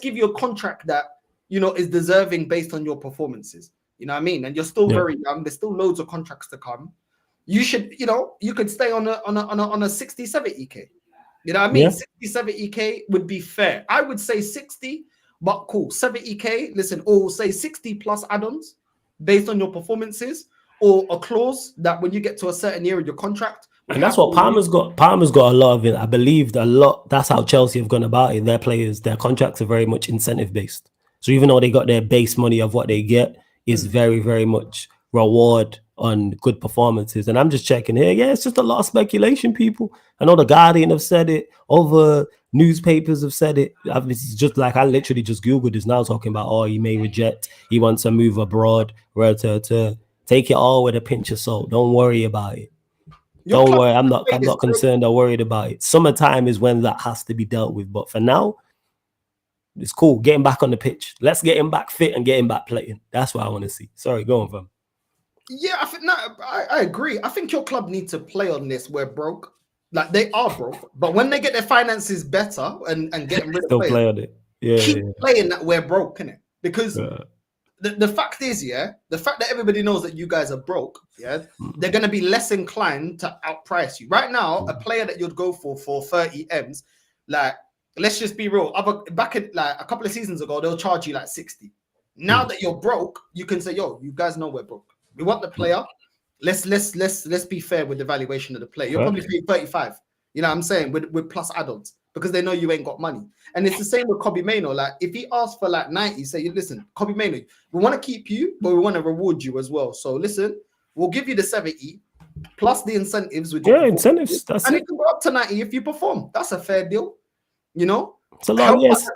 give you a contract that, is deserving based on your performances. You know what I mean? And you're still very young. There's still loads of contracts to come. You should, you could stay on a 60, 70K. You know what I mean? 60, 70K would be fair. I would say 60, but cool. 70K, listen, or say 60 plus add-ons based on your performances, or a clause that when you get to a certain year of your contract. And that's what Palmer's got. Palmer's got a lot of it. I believe a lot. That's how Chelsea have gone about it. Their players, their contracts are very much incentive based. So even though they got their base money of what they get, is very, very much reward on good performances. And I'm just checking here. Yeah, it's just a lot of speculation, people. I know the Guardian have said it. Other newspapers have said it. It's just like I literally just Googled this now, talking about, he may reject. He wants to move abroad. Take it all with a pinch of salt. Don't worry about it. Don't worry, I'm not concerned or worried about it. Summertime is when that has to be dealt with. But for now, it's cool. Getting back on the pitch. Let's get him back fit and get him back playing. That's what I want to see. Sorry, go on, fam. Yeah, I agree. I think your club needs to play on this. We're broke. Like, they are broke. But when they get their finances better and getting rid of players, play on it. Keep playing that we're broke, innit? Because the fact is, the fact that everybody knows that you guys are broke, they're going to be less inclined to outprice you. Right now, a player that you'd go for 30 M's, like, let's just be real. Back in, like, a couple of seasons ago, they'll charge you like 60. Now that you're broke, you can say, yo, you guys know we're broke. We want the player. Let's be fair with the valuation of the player. You're probably paying 35. You know what I'm saying? With plus add-ons, because they know you ain't got money. And it's the same with Mainoo. Like, if he asks for like 90, say, listen, Mainoo, we want to keep you, but we want to reward you as well. So listen, we'll give you the 70 plus the incentives. Incentives. That's and it. it can go up to 90 if you perform. That's a fair deal. You know? It's a lot, yes.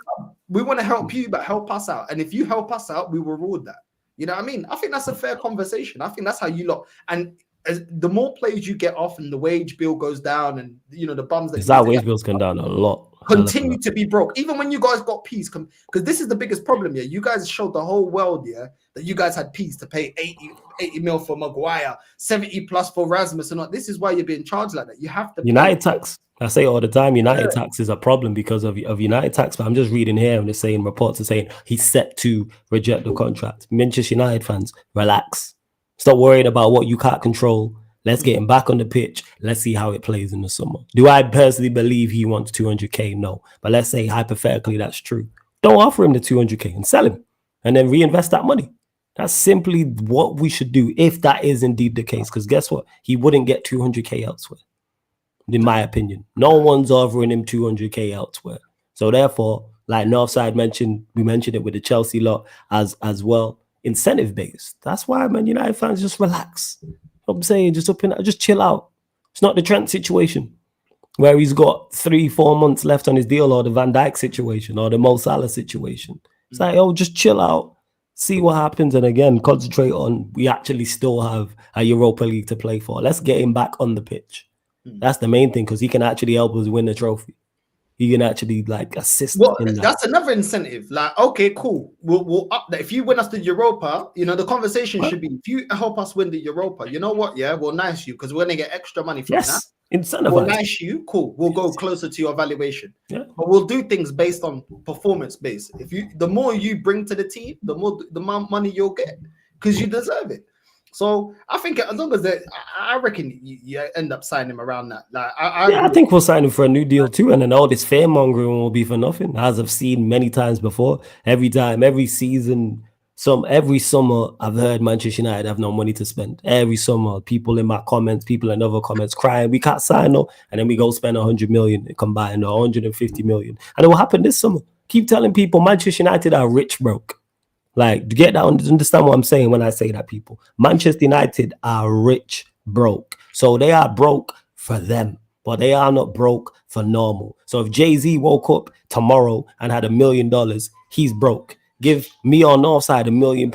We want to help you, but help us out. And if you help us out, we reward that. You know what I mean? I think that's a fair conversation. I think that's how you lot. And as the more players you get off and the wage bill goes down, and the bums that wage bill's gone down a lot. Continue to be broke, even when you guys got peas. Because this is the biggest problem here. You guys showed the whole world that you guys had peas to pay 80 mil for Maguire, 70 plus for Rasmus, and all. This is why you're being charged like that. You have to United tax. I say all the time, United tax is a problem because of United tax. But I'm just reading here and they're saying reports are saying he's set to reject the contract. Manchester United fans, relax. Stop worrying about what you can't control. Let's get him back on the pitch. Let's see how it plays in the summer. Do I personally believe he wants 200K? No. But let's say hypothetically that's true. Don't offer him the 200K and sell him and then reinvest that money. That's simply what we should do if that is indeed the case. Because guess what? He wouldn't get 200K elsewhere, in my opinion. No one's offering him 200K elsewhere. So therefore, like Northside mentioned, we mentioned it with the Chelsea lot as well, incentive based. That's why, man, United fans, just relax. I'm saying, just chill out. It's not the Trent situation where he's got 3-4 months left on his deal, or the Van Dijk situation, or the Mo Salah situation. It's like, just chill out, see what happens, and again, concentrate on we actually still have a Europa League to play for. Let's get him back on the pitch. That's the main thing, because he can actually help us win the trophy. He can actually like assist. Well, that's another incentive. Like, okay, cool. We'll up that. If you win us the Europa, the conversation should be, if you help us win the Europa, you know what? Yeah, we'll nice you, because we're gonna get extra money from that. Incentivize. We'll nice you, cool. We'll go closer to your valuation. Yeah. But we'll do things based on performance based. The more you bring to the team, the more money you'll get, because you deserve it. So I think as long as I reckon you end up signing him around that. Like, I think we'll sign him for a new deal too, and then all this fear mongering will be for nothing, as I've seen many times before. Every time, every season, every summer, I've heard Manchester United have no money to spend. Every summer, people in my comments, people in other comments crying, we can't sign no, and then we go spend 100 million combined, or 150 million, and it will happen this summer. Keep telling people Manchester United are rich broke. Like, to get that, understand what I'm saying when I say that, people. Manchester United are rich broke. So they are broke for them, but they are not broke for normal. So if Jay-Z woke up tomorrow and had $1 million, he's broke. Give me on Northside £1 million,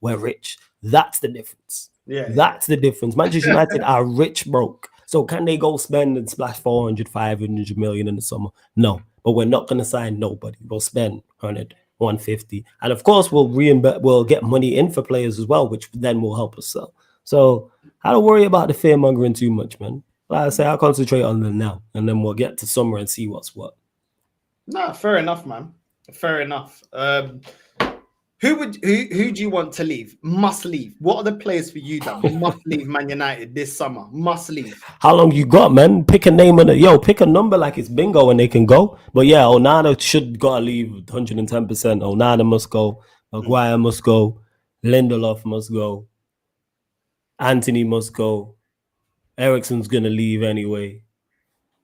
we're rich. That's the difference. That's the difference. Manchester United are rich broke. So can they go spend and splash 400, 500 million in the summer? No, but we're not going to sign nobody. We'll spend 100. 150, and of course we'll get money in for players as well, which then will help us sell. So I don't worry about the fear mongering too much, man. Like I say, I'll concentrate on them now, and then we'll get to summer and see what's what. No, fair enough, man. Fair enough. Who do you want to leave? Must leave. What are the players for you that must leave Man United this summer? Must leave. How long you got, man? Pick a name and pick a number like it's bingo and they can go. But yeah, Onana should gotta leave 110%. Onana must go. Maguire must go. Lindelof must go. Anthony must go. Eriksen's gonna leave anyway.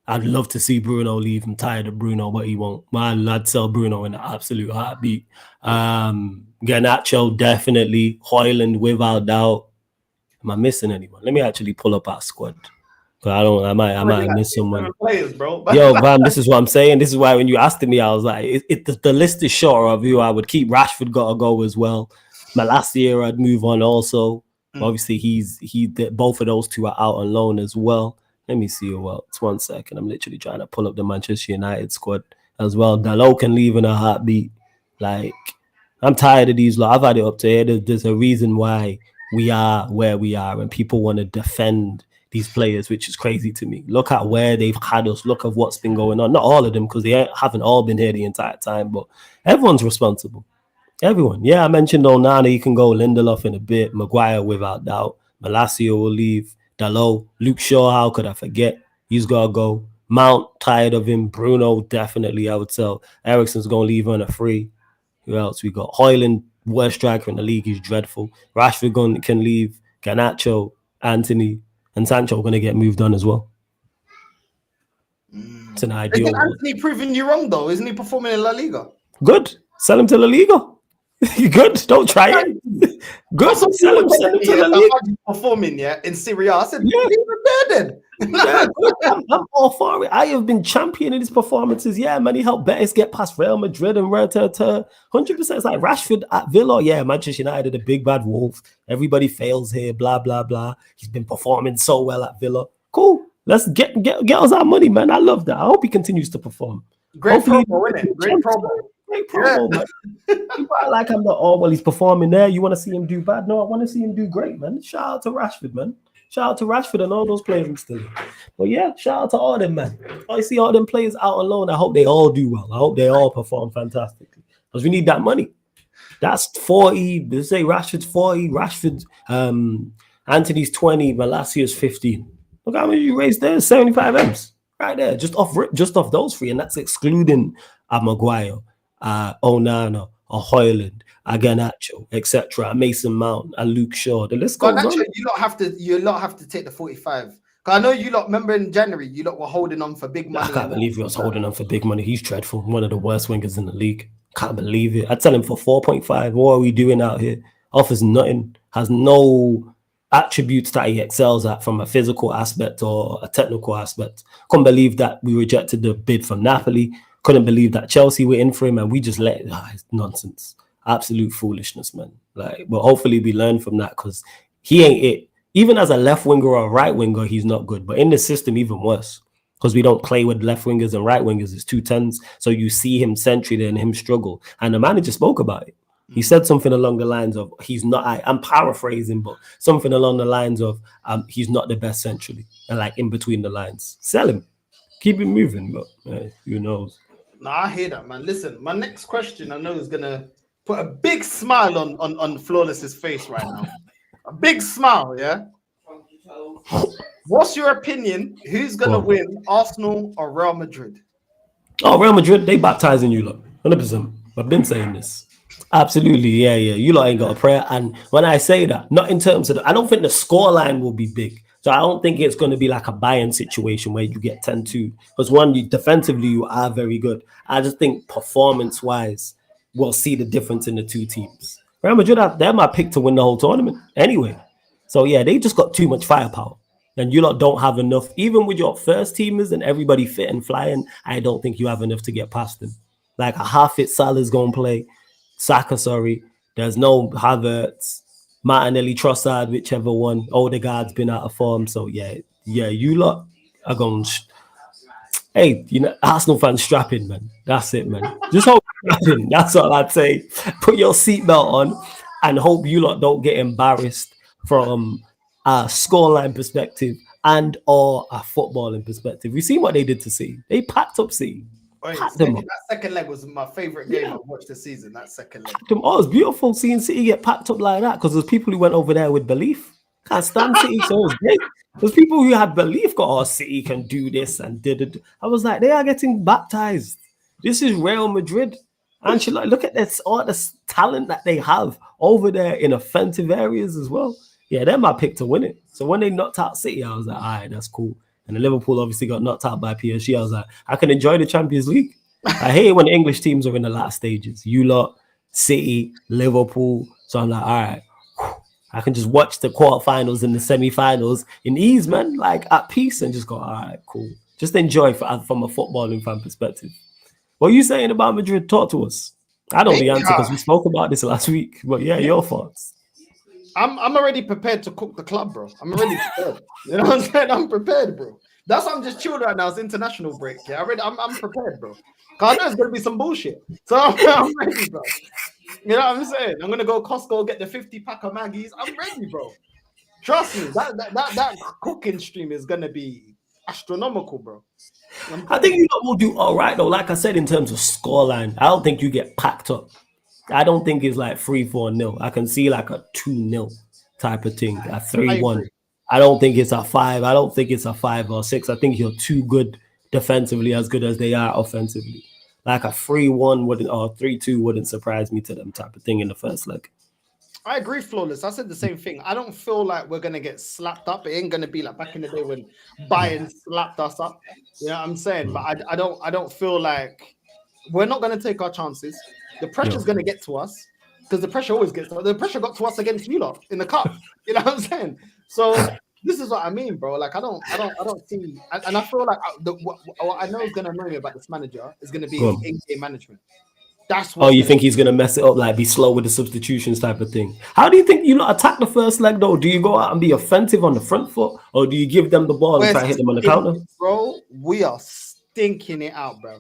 I'd love to see Bruno leave. I'm tired of Bruno, but he won't. Man, I'd sell Bruno in an absolute heartbeat. Garnacho, definitely. Højlund, without doubt. Am I missing anyone? Let me actually pull up our squad. I might miss someone. Players, bro. Yo, Vam, this is what I'm saying. This is why when you asked me, I was like, the list is short of who I would keep. Rashford got to go as well. My last year, I'd move on also. Obviously, both of those two are out on loan as well. Let me see who else. 1 second. I'm literally trying to pull up the Manchester United squad as well. Dalot can leave in a heartbeat. Like, I'm tired of these. I've had it up to here. There's a reason why we are where we are, and people want to defend these players, which is crazy to me. Look at where they've had us. Look at what's been going on. Not all of them, because they haven't all been here the entire time, but everyone's responsible. Everyone. Yeah, I mentioned Onana. You can go Lindelof in a bit. Maguire, without doubt. Malacio will leave. Dalot. Luke Shaw, how could I forget? He's got to go. Mount, tired of him. Bruno, definitely, I would tell. Eriksen's going to leave on a free. Who else we got? Højlund, worst striker in the league. He's dreadful. Rashford can leave. Garnacho, Anthony, and Sancho are going to get moved on as well. It's an ideal. Isn't Anthony proving you wrong, though? Isn't he performing in La Liga? Good. Sell him to La Liga. Good. Don't try it. Good. Sell him to La Liga. Performing, in Serie A. I said, leave him there then. I'm all for it. I have been championing his performances. Yeah, man, he helped Betis get past Real Madrid and 100%. It's like Rashford at Villa. Yeah, Manchester United, the big bad wolf. Everybody fails here. Blah blah blah. He's been performing so well at Villa. Cool. Let's get us our money, man. I love that. I hope he continues to perform. Great promo, isn't it? Great promo. Great promo, man. People are like, I'm not. Oh well, he's performing there. You want to see him do bad? No, I want to see him do great, man. Shout out to Rashford, man. Shout out to Rashford and all those players I'm still in. But yeah, shout out to all them, man. I see all them players out on loan. I hope they all do well. I hope they all perform fantastically. Because we need that money. That's 40. Let's say Rashford's 40. Rashford, Anthony's 20. Malacio's 15. Look how many you raised there. 75 M's. Right there. Just off those three. And that's excluding Maguire, Onana, or Højlund, Garnacho, etc., Mason Mount, and Luke Shaw. The list goes on. You lot have to take the 45. Because I know you lot, remember in January, you lot were holding on for big money. I can't believe he was holding on for big money. He's dreadful. One of the worst wingers in the league. Can't believe it. I'd sell him for 4.5. What are we doing out here? Offers nothing. Has no attributes that he excels at from a physical aspect or a technical aspect. Couldn't believe that we rejected the bid from Napoli. Couldn't believe that Chelsea were in for him and we just let it. It's nonsense. Absolute foolishness, man. But hopefully we learn from that because he ain't it. Even as a left winger or a right winger, he's not good. But in the system, even worse. Because we don't play with left wingers and right wingers. It's 2 10s. So you see him centrally and him struggle. And the manager spoke about it. He said something along the lines of, he's not, I'm paraphrasing, but something along the lines of, he's not the best centrally. And in between the lines. Sell him. Keep it moving, but who knows? No, I hear that, man. Listen, my next question I know is going to put a big smile on Flawless's face right now. A big smile, yeah? What's your opinion? Who's going to win, Arsenal or Real Madrid? Oh, Real Madrid, they baptizing you, look. 100%. I've been saying this. Absolutely, yeah. You lot ain't got a prayer. And when I say that, not in terms of, I don't think the scoreline will be big. So I don't think it's going to be like a Bayern situation where you get 10-2. Because defensively, you are very good. I just think performance-wise, we'll see the difference in the two teams. Real Madrid, they're my pick to win the whole tournament anyway. So yeah, they just got too much firepower. And you lot don't have enough. Even with your first teamers and everybody fit and flying, I don't think you have enough to get past them. Like a half-fit Salah's going to play. Saka, sorry. There's no Havertz. Martinelli, Trossard, whichever one. Odegaard's been out of form. So, yeah, you lot are going... Hey, Arsenal fans strapping, man. That's it, man. Just hope strapping. That's all I'd say. Put your seatbelt on and hope you lot don't get embarrassed from a scoreline perspective and or a footballing perspective. We've seen what they did to City. They packed up City. That second leg was my favorite game I've watched this season. That second leg. Oh, it's beautiful seeing City get packed up like that because there's people who went over there with belief. Can't stand City, so it's great. There's people who had belief, City can do this and did it. I was like, they are getting baptized. This is Real Madrid. And look at this, all the talent that they have over there in offensive areas as well. Yeah, they're my pick to win it. So when they knocked out City, I was like, all right, that's cool. And the Liverpool obviously got knocked out by PSG. I was like, I can enjoy the Champions League. I hate it when English teams are in the last stages. You lot, City, Liverpool. So I'm like, all right, I can just watch the quarterfinals and the semi-finals in ease, man, at peace and just go, all right, cool. Just enjoy from a footballing fan perspective. What are you saying about Madrid? Talk to us. I don't know the answer because we spoke about this last week. But yeah, your thoughts. I'm already prepared to cook the club, bro. I'm already prepared. You know what I'm saying? I'm prepared, bro. That's why I'm just chilled right now. It's international break. Yeah, I'm prepared, bro. Cause I know it's gonna be some bullshit. So I'm ready, bro. You know what I'm saying? I'm gonna go Costco, get the 50-pack of Maggies. I'm ready, bro. Trust me, that cooking stream is gonna be astronomical, bro. I think you will do all right though. Like I said, in terms of scoreline, I don't think you get packed up. I don't think it's like 3-4-0. I can see like a 2-0 type of thing, a 3-1. I don't think it's a 5. I don't think it's a 5 or 6. I think you're too good defensively, as good as they are offensively. Like a 3-1 wouldn't, or 3-2 wouldn't surprise me to them type of thing in the first leg. I agree, Flawless. I said the same thing. I don't feel like we're gonna get slapped up. It ain't gonna be like back in the day when Bayern slapped us up. You know what I'm saying? But I don't feel like we're not gonna take our chances. The pressure's gonna get to us because the pressure always gets to us. The pressure got to us against you lot in the cup. You know what I'm saying? So this is what I mean, bro. Like I don't see, and I feel like what I know is gonna annoy me about this manager is gonna be his in-game management. That's what. Oh, you think he's gonna mess it up, like be slow with the substitutions type of thing? How do you think you not attack the first leg though? Do you go out and be offensive on the front foot, or do you give them the ball and try to hit them on the counter? Bro, we are stinking it out, bro.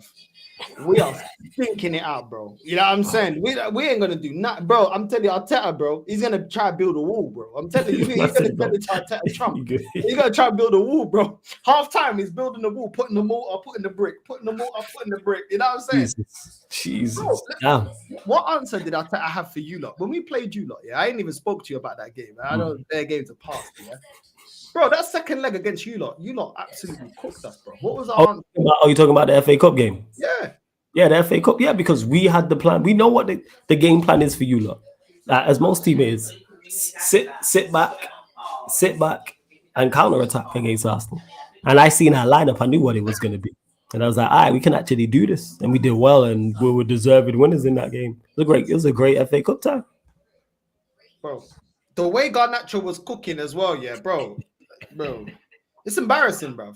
We are thinking it out, bro. You know what I'm saying? We ain't gonna do nothing, bro. I'm telling you, Arteta, bro, he's gonna try to build a wall, bro. I'm telling you, he's gonna try to Trump. He's gonna try to build a wall, bro. Half time, he's building the wall, putting the mortar, putting the brick, putting the mortar, putting the brick. You know what I'm saying? Jesus. Bro, what answer did Arteta have for you lot when we played you lot? Yeah, I ain't even spoke to you about that game. I know their games are past, yeah. Bro, that second leg against you lot absolutely cooked us, bro. What was our answer? Are you talking about the FA Cup game? Yeah. Yeah, the FA Cup. Yeah, because we had the plan. We know what the game plan is for you lot. As most teammates, sit back, and counter attack against Arsenal. And I seen our lineup. I knew what it was going to be, and I was like, all right, we can actually do this, and we did well, and we were deserved winners in that game. It was a great FA Cup time, bro. The way Garnacho was cooking as well, yeah, bro. It's embarrassing, bro.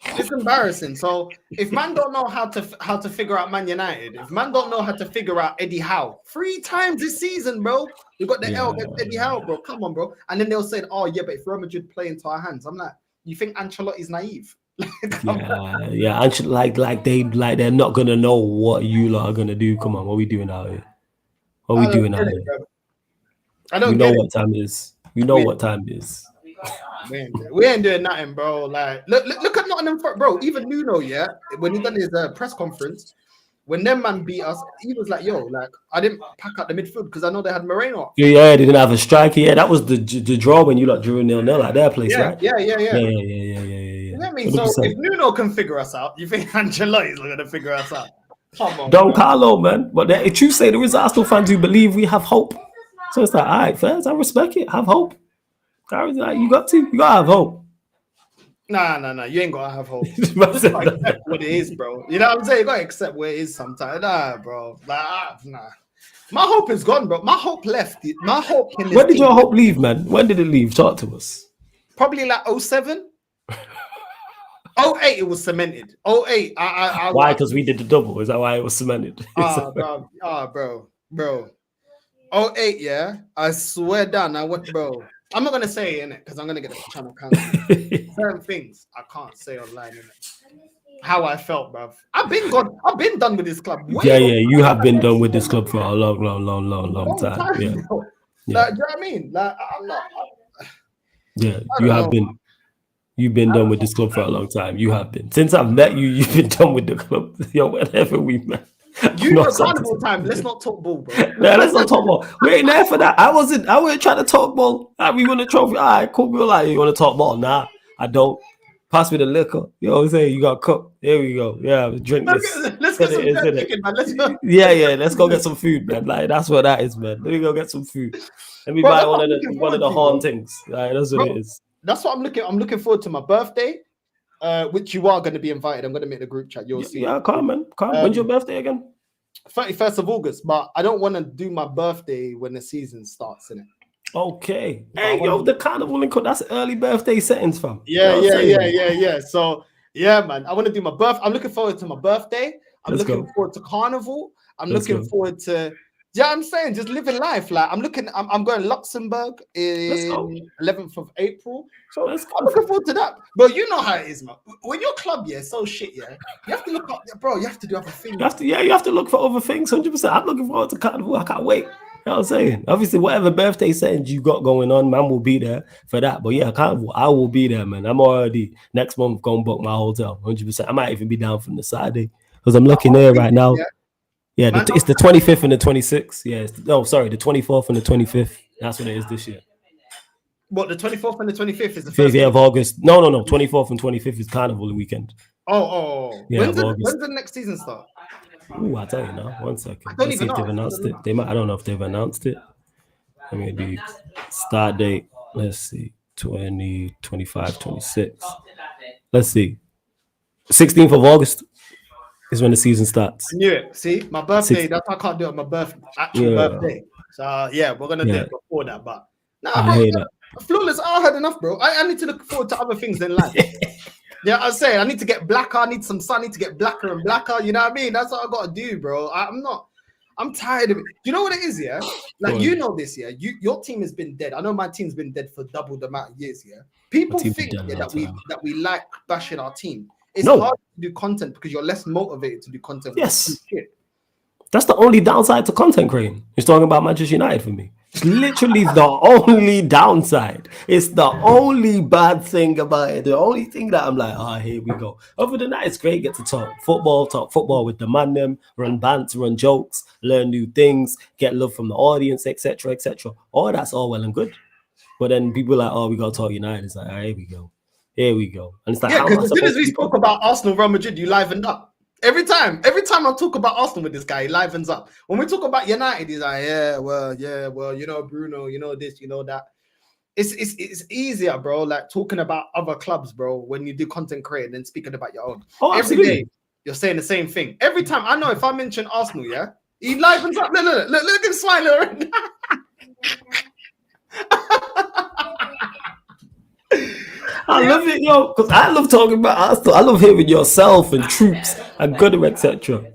It's embarrassing. So if man don't know how to figure out Man United, if man don't know how to figure out Eddie Howe 3 times this season, bro, you got the L against Eddie Howe, bro. Come on, bro. And then they'll say, oh yeah, but if Real Madrid play into our hands, I'm like, you think Ancelotti's naive? yeah. They're not gonna know what you lot are gonna do. Come on, what are we doing out here? What are we doing out here? I don't know what time it is. You know what time it is. We ain't doing nothing, bro. Like, look at Nottingham, bro. Even Nuno, yeah, when he done his press conference, when them man beat us, he was like, "Yo, like, I didn't pack up the midfield because I know they had Mainoo." Yeah, they didn't have a striker. Yeah, that was the draw when you lot drew 0-0 at their place, right? Yeah. You know what I mean? 100%. So if Nuno can figure us out, you think Ancelotti's not gonna figure us out? Come on, Don Carlo, man. But if you say there is Arsenal fans who believe we have hope, so it's like, all right, fans, I respect it. Have hope. You got to have hope. Nah. You ain't gotta have hope. You gotta accept what it is, bro. You know what I'm saying? You gotta accept where it is sometimes. Nah, bro. Nah. My hope is gone, bro. My hope left. My hope. When did your hope leave, man? When did it leave? Talk to us. Probably like 07. 08, it was cemented. 08. Why? Because we did the double. Is that why it was cemented? Bro. 08, yeah. I swear down. I went, bro. I'm not gonna say it, innit, because I'm gonna get the channel cancelled. Certain things I can't say online, innit. How I felt, bruv. I've been done with this club. You have been done with this club for a long time. Yeah. Like, do you know what I mean? Like, I'm not. You have been. You've been done with this club for a long time. You have been. Since I've met you, you've been done with the club. Yo, whenever we met. You know, carnival time. Let's not talk ball, bro. Yeah, let's not talk ball. We ain't there for that. I wasn't trying to talk ball. We won a trophy. All right, cool. We were like, you want to talk ball? Nah, I don't. Pass me the liquor. You know what I'm saying? You got cooked. Here we go. Yeah, drink this. Let's get some chicken, man. Let's go. Yeah. Let's go get some food, man. Like, that's what that is, man. Let me go get some food. Let me buy one of the horn things. Like, that's what it is. That's what I'm looking forward to my birthday. Which you are going to be invited. I'm going to make the group chat. You'll see. Yeah, come, man. Come. When's your birthday again? 31st of August. But I don't want to do my birthday when the season starts, innit? Okay. Hey, the carnival and that's early birthday settings, fam. Yeah. So, yeah, man. I want to do my birthday. I'm looking forward to my birthday. I'm looking forward to carnival. I'm looking forward to Yeah, I'm saying just living life. Like I'm going Luxembourg in 11th of April. So I'm looking forward to that. But you know how it is, man. When your club, so shit, you have to look up, bro. You have to do other things. You have to look for other things. 100%. I'm looking forward to Carnival. I can't wait. You know what I'm saying? Obviously, whatever birthday settings you got going on, man, will be there for that. But yeah, Carnival, I will be there, man. I'm already next month going to book my hotel. 100%. I might even be down from the Saturday because I'm looking there right now. Yeah, it's the 25th and the 26th. Yeah, the 24th and the 25th. That's what it is this year. What, the 24th and the 25th is the first day of August? No. 24th and 25th is Carnival weekend. Yeah, when's the next season start? Ooh, I'll tell you now. 1 second. Let's see if they've announced it. They might. I don't know if they've announced it. Let me do start date. Let's see. 20, 25, 26. Let's see. 16th of August is when the season starts. I knew it. See, my birthday. That's why I can't do it on my birthday. So yeah, we're gonna do it before that. But I hate that. Flawless. I heard enough, bro. I need to look forward to other things in life. Yeah, I was saying I need to get blacker. I need some sun. I need to get blacker and blacker. You know what I mean? That's what I gotta do, bro. I'm tired of it. You know what it is, yeah? Like you know this, yeah. Your team has been dead. I know my team's been dead for double the amount of years, yeah. People think that we like bashing our team. It's hard to do content because you're less motivated to do content. Yes. That's the only downside to content creating. He's talking about Manchester United for me. It's literally the only downside. It's the only bad thing about it. The only thing that I'm like, here we go. Other than that, it's great. Get to talk football with the man them, run banter, run jokes, learn new things, get love from the audience, etc., etc. All that's all well and good. But then people are like, we got to talk United. It's like, here we go. Here we go. And it's like, because as soon as we spoke about Arsenal, Real Madrid, you livened up. Every time I talk about Arsenal with this guy, he livens up. When we talk about United, he's like, well, you know, Bruno, you know this, you know that. It's easier, bro. Like talking about other clubs, bro, when you do content creating than speaking about your own. Every day, you're saying the same thing. Every time, I know if I mention Arsenal, he livens up. Look at him smiling. I love it, because I love talking about Arsenal. I love hearing yourself and troops and Gunner, etc.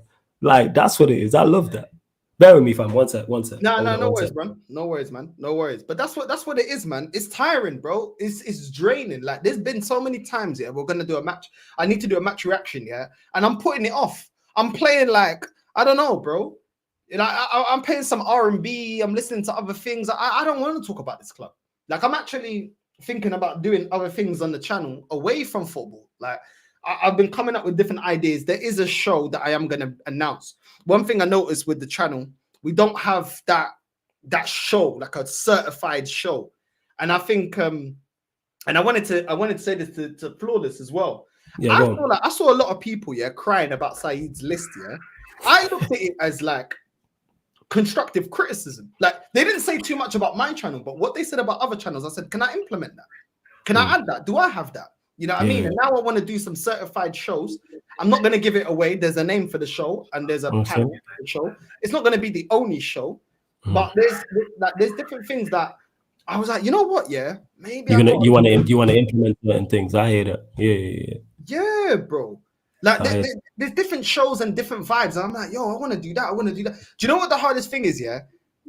Like, that's what it is. I love that. Bear with me, fam. One sec. No worries, bro. No worries, man. No worries. But that's what it is, man. It's tiring, bro. It's draining. Like, there's been so many times, we're gonna do a match. I need to do a match reaction, and I'm putting it off. I'm playing like, I don't know, bro. You know, I'm playing some R&B. I'm listening to other things. I don't want to talk about this club. Like, I'm actually thinking about doing other things on the channel away from football. Like, I've been coming up with different ideas. There is a show that I am going to announce. One thing I noticed with the channel, we don't have that show, like a certified show. And I think, and I wanted to say this to Flawless as well. Yeah, I saw a lot of people, crying about Saeed's list, I looked at it as like constructive criticism. Like, they didn't say too much about my channel, but what they said about other channels, I said, can I implement that? Can I add that? Do I have that? You know what I mean? And now I want to do some certified shows. I'm not going to give it away. There's a name for the show and there's a panel for the show. It's not going to be the only show, but there's different things that I was like, you know what? Maybe you want to implement certain things. I hear that. Yeah, bro. Like, there's different shows and different vibes. And I'm like, I want to do that. I want to do that. Do you know what the hardest thing is?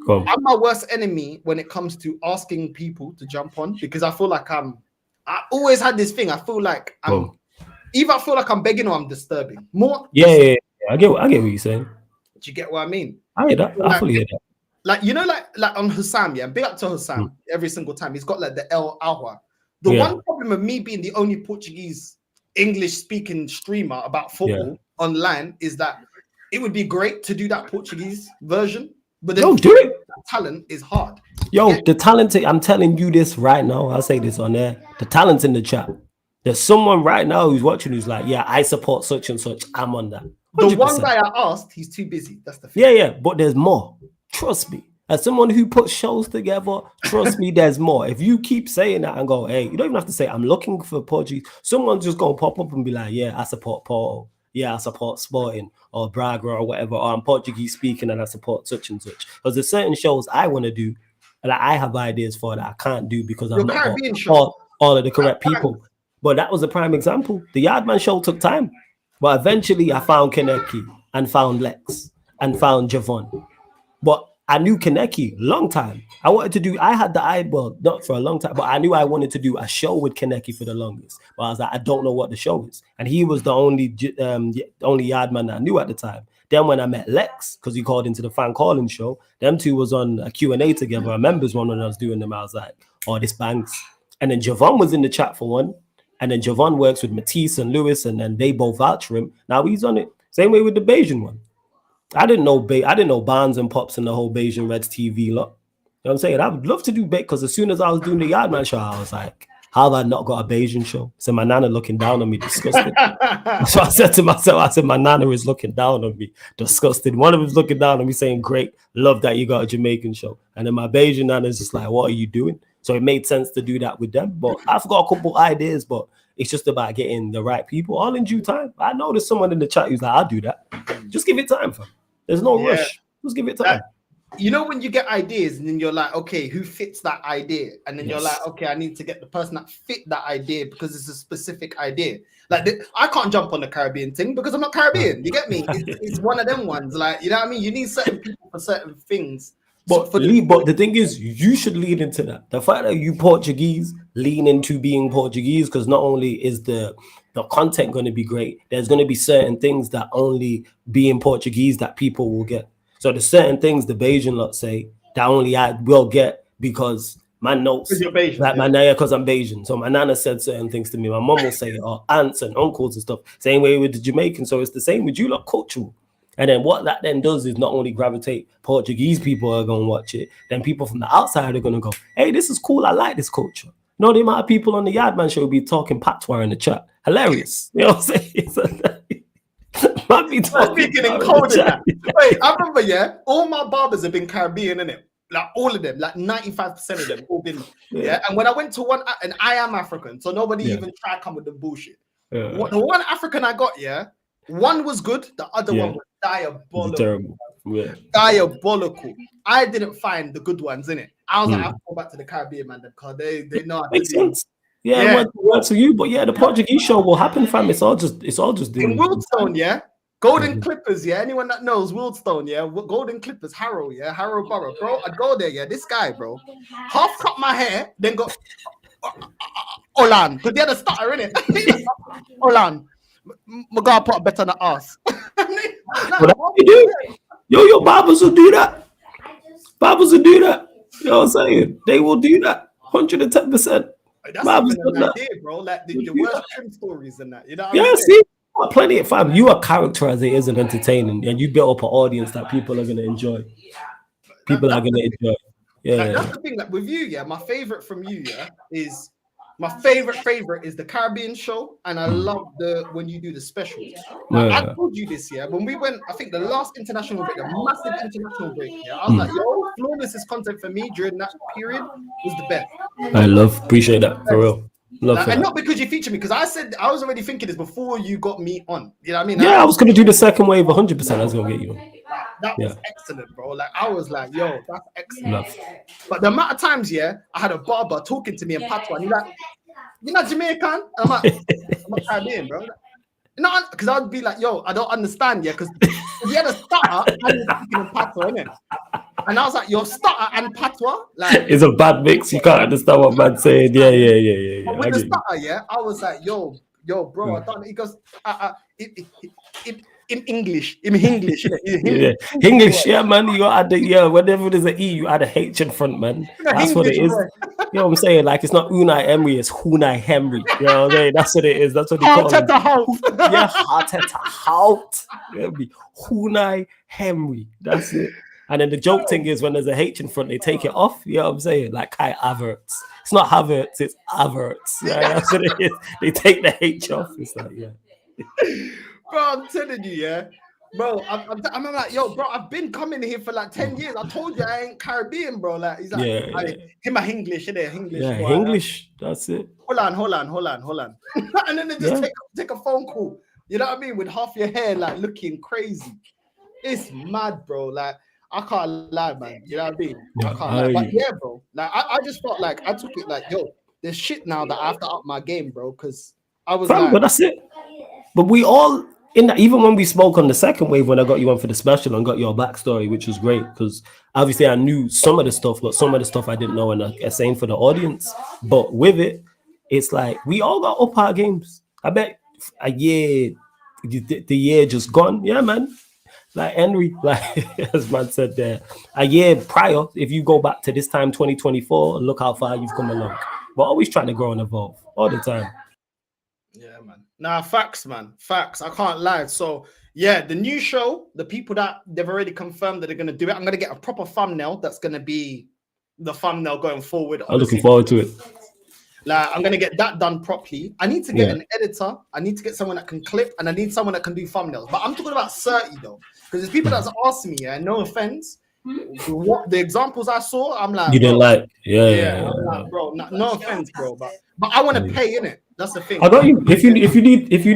I'm my worst enemy when it comes to asking people to jump on, because I feel like I always had this thing. I feel like I'm begging or I'm disturbing. More. Yeah. I get what you're saying. Do you get what I mean? I hear that. I fully hear that. Like, you know, like on Hussam, big up to Hussam every single time. He's got like the El Ahwa. The one problem of me being the only Portuguese English-speaking streamer about football online is that it would be great to do that Portuguese version, but then do it. Talent is hard. The talent, I'm telling you this right now. I'll say this on there. The talent's in the chat. There's someone right now who's watching who's like, I support such and such. I'm on that. 100%. The one guy I asked, he's too busy. That's the thing. Yeah, but there's more. Trust me. As someone who puts shows together, trust me, there's more. If you keep saying that and go, hey, you don't even have to say, I'm looking for Portuguese. Someone's just going to pop up and be like, I support Porto. I support Sporting or Braga or whatever. Or I'm Portuguese speaking and I support such and such. Because there's certain shows I want to do and I have ideas for that I can't do because I'm not all of the correct people. But that was a prime example. The Yardman show took time. But eventually I found Kaneki and found Lex and found Javon. But I knew Kaneki long time. I had the eye, well, not for a long time, but I knew I wanted to do a show with Kaneki for the longest. But I was like, I don't know what the show is. And he was the only yard man that I knew at the time. Then when I met Lex, because he called into the fan calling show, them two was on a Q&A together. I remember one when I was doing them, I was like, oh, this bangs. And then Javon was in the chat for one. And then Javon works with Matisse and Lewis, and then they both vouch for him. Now he's on it. Same way with the Bayesian one. I didn't know Barnes and Pops and the whole Bayesian Reds TV lot. You know what I'm saying? I would love to do Bay, because as soon as I was doing the Yardman show, I was like, how have I not got a Bayesian show? So my nana looking down on me, disgusted. So I said to myself, my nana is looking down on me, disgusted. One of them is looking down on me saying, great, love that you got a Jamaican show. And then my Bayesian nana is just like, what are you doing? So it made sense to do that with them. But I've got a couple ideas, but it's just about getting the right people all in due time. I know there's someone in the chat who's like, I'll do that. Just give it time, fam. There's no rush. Just give it time. You know, when you get ideas and then you're like, okay, who fits that idea? And then you're like, okay, I need to get the person that fit that idea because it's a specific idea. Like, I can't jump on the Caribbean thing because I'm not Caribbean. You get me? It's one of them ones. Like, you know what I mean? You need certain people for certain things. But the thing is, you should lean into that. The fact that you Portuguese lean into being Portuguese, because not only is the content going to be great, there's going to be certain things that only being Portuguese that people will get. So there's certain things the Bayesian lot say that only I will get because my notes, like my nana, because I'm Bayesian. So my nana said certain things to me. My mom will say it, or aunts and uncles and stuff. Same way with the Jamaican. So it's the same with you lot, cultural. And then what that then does is not only gravitate Portuguese people are going to watch it, then people from the outside are going to go, hey, this is cool. I like this culture. No, the amount of people on the Yardman show will be talking patois in the chat. Hilarious. You know what I'm saying? Might be speaking in code in that. Wait, I remember, all my barbers have been Caribbean, innit? Like all of them, like 95% of them all been, And when I went to one, and I am African, so nobody even tried to come with the bullshit. The one African I got, one was good, the other one was diabolical. Terrible. Diabolical. I didn't find the good ones in it. I was like, I have to go back to the Caribbean, man, because they know. Makes sense. It works for you, but the Portuguese show will happen, fam. It's all just in Wildstone, Golden Clippers, anyone that knows Wildstone, Golden Clippers, Harrow, Harrow Borough, bro. I'd go there, this guy, bro. Half cut my hair, then go Olan, because they had a stutter in it. Olan, my God, put better than us. What you do? Your barbers will do that. Barbers will do that. You know what I'm saying? They will do that. 110%. That's an idea, bro. Like the worst trim stories and that. You know what I mean? See, plenty of fam. You are character as it is and entertaining, and you built up an audience that people are gonna enjoy. People are gonna enjoy. Like, that's the thing. Like with you, my favorite from you, is my favorite is the Caribbean show, and I love when you do the specials. Now, I told you this, when we went, I think the last international break, a massive international break, I was like, Flawless's content for me during that period was the best. I appreciate that, for real. And not because you featured me, because I said I was already thinking this before you got me on. You know what I mean? I was gonna do the second wave 100%. I was gonna get you on. That was excellent, bro. Like I was like, yo, that's excellent. But the amount of times, I had a barber talking to me in patois, and he's like, "You're not Jamaican?" And I'm like, "I'm not Caribbean, bro." No, because I'd be like, "Yo, I don't understand, because he had a stutter and he's speaking in patois, innit?" And I was like, "Your stutter and patois, like, it's a bad mix. You can't understand what man's saying." Yeah. But with the stutter, I was like, "Yo, bro, I don't." He goes, in English, English, English, man. You add whenever there's an E, you add a H in front, man. That's what it is. You know what I'm saying? Like it's not Unai Emery, it's Hunai Henry. You know what I'm saying? That's what it is. That's what they call it. Arteta Hout. Hunai Henry. That's it. And then the joke thing is when there's a H in front, they take it off. You know what I'm saying? Like Kai Havertz. It's not Havertz, it's Havertz. That's what it is. They take the H off. It's like, Bro, I'm telling you, bro. I'm like, yo, bro. I've been coming here for like 10 years. I told you I ain't Caribbean, bro. Like, he's like, him a English, English. Yeah, boy. English. That's it. Hold on. And then they just take a phone call. You know what I mean? With half your hair like looking crazy. It's mad, bro. Like I can't lie, man. You know what I mean? I can't lie. But bro. Like I just felt like I took it like, yo, there's shit now that I have to up my game, bro. Because I was but that's it. But we all in that, even when we spoke on the second wave, when I got you on for the special and got your backstory, which was great, because obviously I knew some of the stuff, but some of the stuff I didn't know, and I'm saying for the audience. But with it, it's like we all got up our games. I bet a year, the year just gone, yeah, man. Like Henry, like as man said there, a year prior, if you go back to this time 2024, look how far you've come along. We're always trying to grow and evolve all the time. Yeah, man. Nah, facts, man. Facts. I can't lie. So yeah, the new show, the people that they've already confirmed that they're gonna do it. I'm gonna get a proper thumbnail that's gonna be the thumbnail going forward. I'm looking forward to it. Like, I'm gonna get that done properly. I need to get an editor. I need to get someone that can clip, and I need someone that can do thumbnails. But I'm talking about 30 though, because there's people that's asking me. Yeah, no offense. What the examples I saw, I'm like, you didn't like, I'm like, bro, no offense, bro, but I want to pay in it. That's the thing. I got you. If you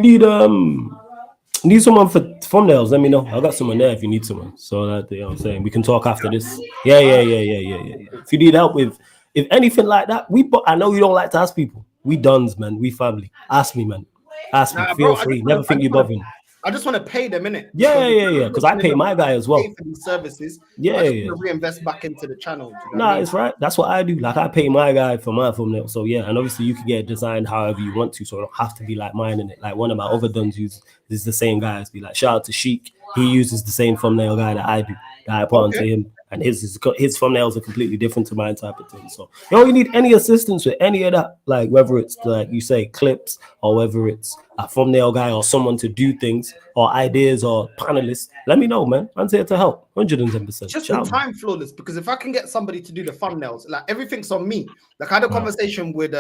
need someone for thumbnails, let me know. I got someone there if you need someone. So that, you know what I'm saying, we can talk after this. Yeah. If you need help with if anything like that, I know you don't like to ask people. We duns, man. We family. Ask me, man. Ask me. Feel free. Never think you're bothering. I just want to pay them, innit? Yeah. Because I pay my guy as well. For these services. Yeah. Reinvest back into the channel. It's right. That's what I do. Like, I pay my guy for my thumbnail. So yeah, and obviously you can get it designed however you want to. So it don't have to be like mine in it. Like one of my other duns is the same guy as me. Like shout out to Sheik. He uses the same thumbnail guy that I do. That I put onto him. And his thumbnails are completely different to mine type of thing. So you need any assistance with any of that, like whether it's like you say clips or whether it's a thumbnail guy or someone to do things or ideas or panelists, let me know, man. I'm here to help. 110%. Just in time, flawless, because if I can get somebody to do the thumbnails, like everything's on me. Like I had a conversation with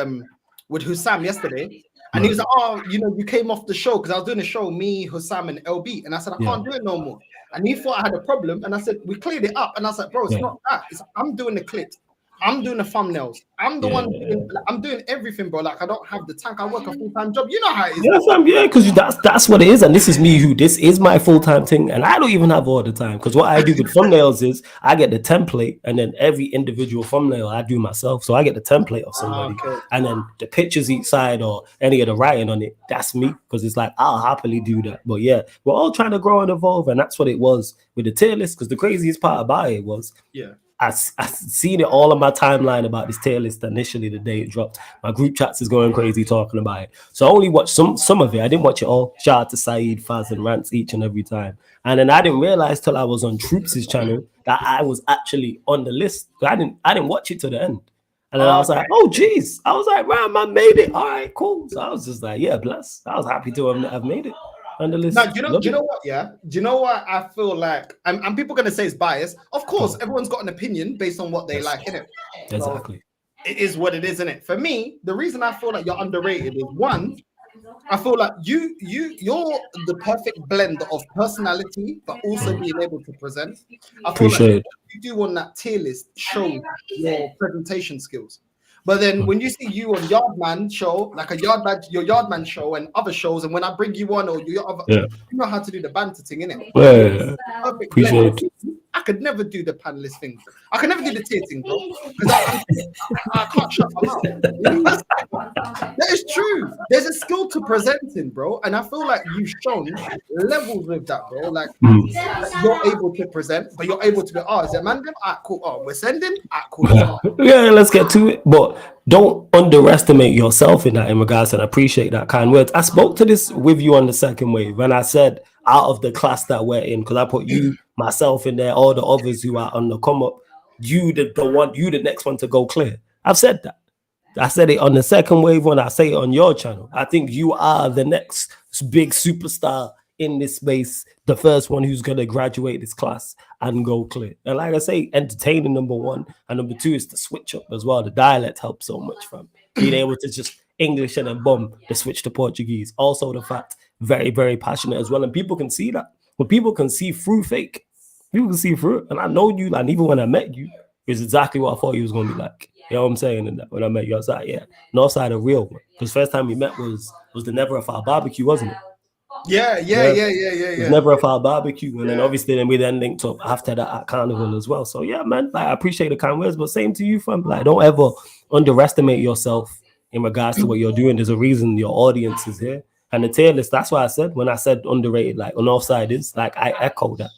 Hussam yesterday. And he was like, oh, you came off the show because I was doing a show, me, Hussam, and LB. And I said, I can't do it no more. And he thought I had a problem. And I said, we cleared it up. And I was like, bro, it's not that. I'm doing the clips. I'm doing the thumbnails. I'm the one I'm doing everything, bro. Like I don't have the tank. I work a full-time job. You know how it is. Yeah, because that's what it is. And this is me this is my full-time thing. And I don't even have all the time. Because what I do with thumbnails is I get the template and then every individual thumbnail I do myself. So I get the template of somebody and then the pictures each side or any of the writing on it, that's me. Because it's like I'll happily do that. But yeah, we're all trying to grow and evolve. And that's what it was with the tier list. Because the craziest part about it was I seen it all on my timeline about this tier list initially the day it dropped. My group chats is going crazy talking about it. So I only watched some of it. I didn't watch it all. Shout out to Saeed, Faz, and Rants each and every time. And then I didn't realize till I was on Troops' channel that I was actually on the list. I didn't watch it to the end. And then I was like, oh geez. I was like, man made it. All right, cool. So I was just like, yeah, bless. I was happy to have made it. On the list. Now, do you know what? Yeah, do you know what I feel like? And people gonna say it's biased. Of course, everyone's got an opinion based on what they like, innit? Exactly. So it is what it is, innit? For me, the reason I feel like you're underrated is one, I feel like you're the perfect blend of personality, but also being able to present. I feel like you do on that tier list show your presentation skills. But then when you see you on Yardman show, like your Yardman show and other shows, and when I bring you on or you know how to do the banter thing, innit? Yeah. Appreciate it. I could never do the panelist thing. I could never do the tier thing, bro. Because I can't shut my mouth. That is true. There's a skill to presenting, bro. And I feel like you've shown levels with that, bro. Like you're able to present, but you're able to be, is it man? Cool. We're sending? Cool. Yeah, let's get to it. But don't underestimate yourself in that in regards, and I appreciate that kind words. I spoke to this with you on the second wave when I said out of the class that we're in, because I put you, myself in there, all the others who are on the come up, you the next one to go clear. I've said that. I said it on the second wave when I say it on your channel. I think you are the next big superstar in this space, the first one who's going to graduate this class and go clear. And like I say, entertaining number one, and number two is the switch up as well. The dialect helps so much from being able to just English and then boom, the switch to Portuguese. Also the fact, very, very passionate as well. And people can see that. But people can see through fake. People can see through it. And I know you, and even when I met you, it's exactly what I thought you was going to be like. You know what I'm saying? And when I met you, I was like, yeah, no side of real one. Because first time we met was the Never a Foul barbecue, wasn't it? Yeah. Never a Foul barbecue. And then obviously we linked up after that at Carnival as well. So yeah, man, like, I appreciate the kind words, but same to you, fam. Like, don't ever underestimate yourself in regards to what you're doing. There's a reason your audience is here. And the tier list, that's why I said, when I said underrated, like on offside is, like I echo that.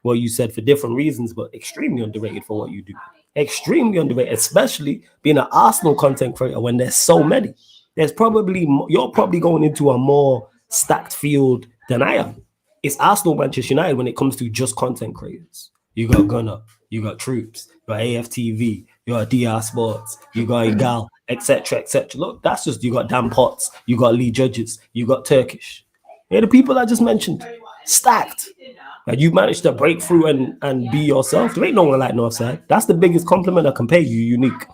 What you said for different reasons, but extremely underrated for what you do. Extremely underrated, especially being an Arsenal content creator when there's so many. There's probably, you're probably going into a more stacked field than I am. It's Arsenal, Manchester United when it comes to just content creators. You got Gunner, you got Troops, you got AFTV, you got DR Sports, you got Igal, etc., etc. Look, that's just, you got Dan Potts, you got Lee Judges, you got Turkish. They're the people I just mentioned, stacked. Like you managed to break through and be yourself. There ain't no one like Northside. That's the biggest compliment I can pay you. Unique.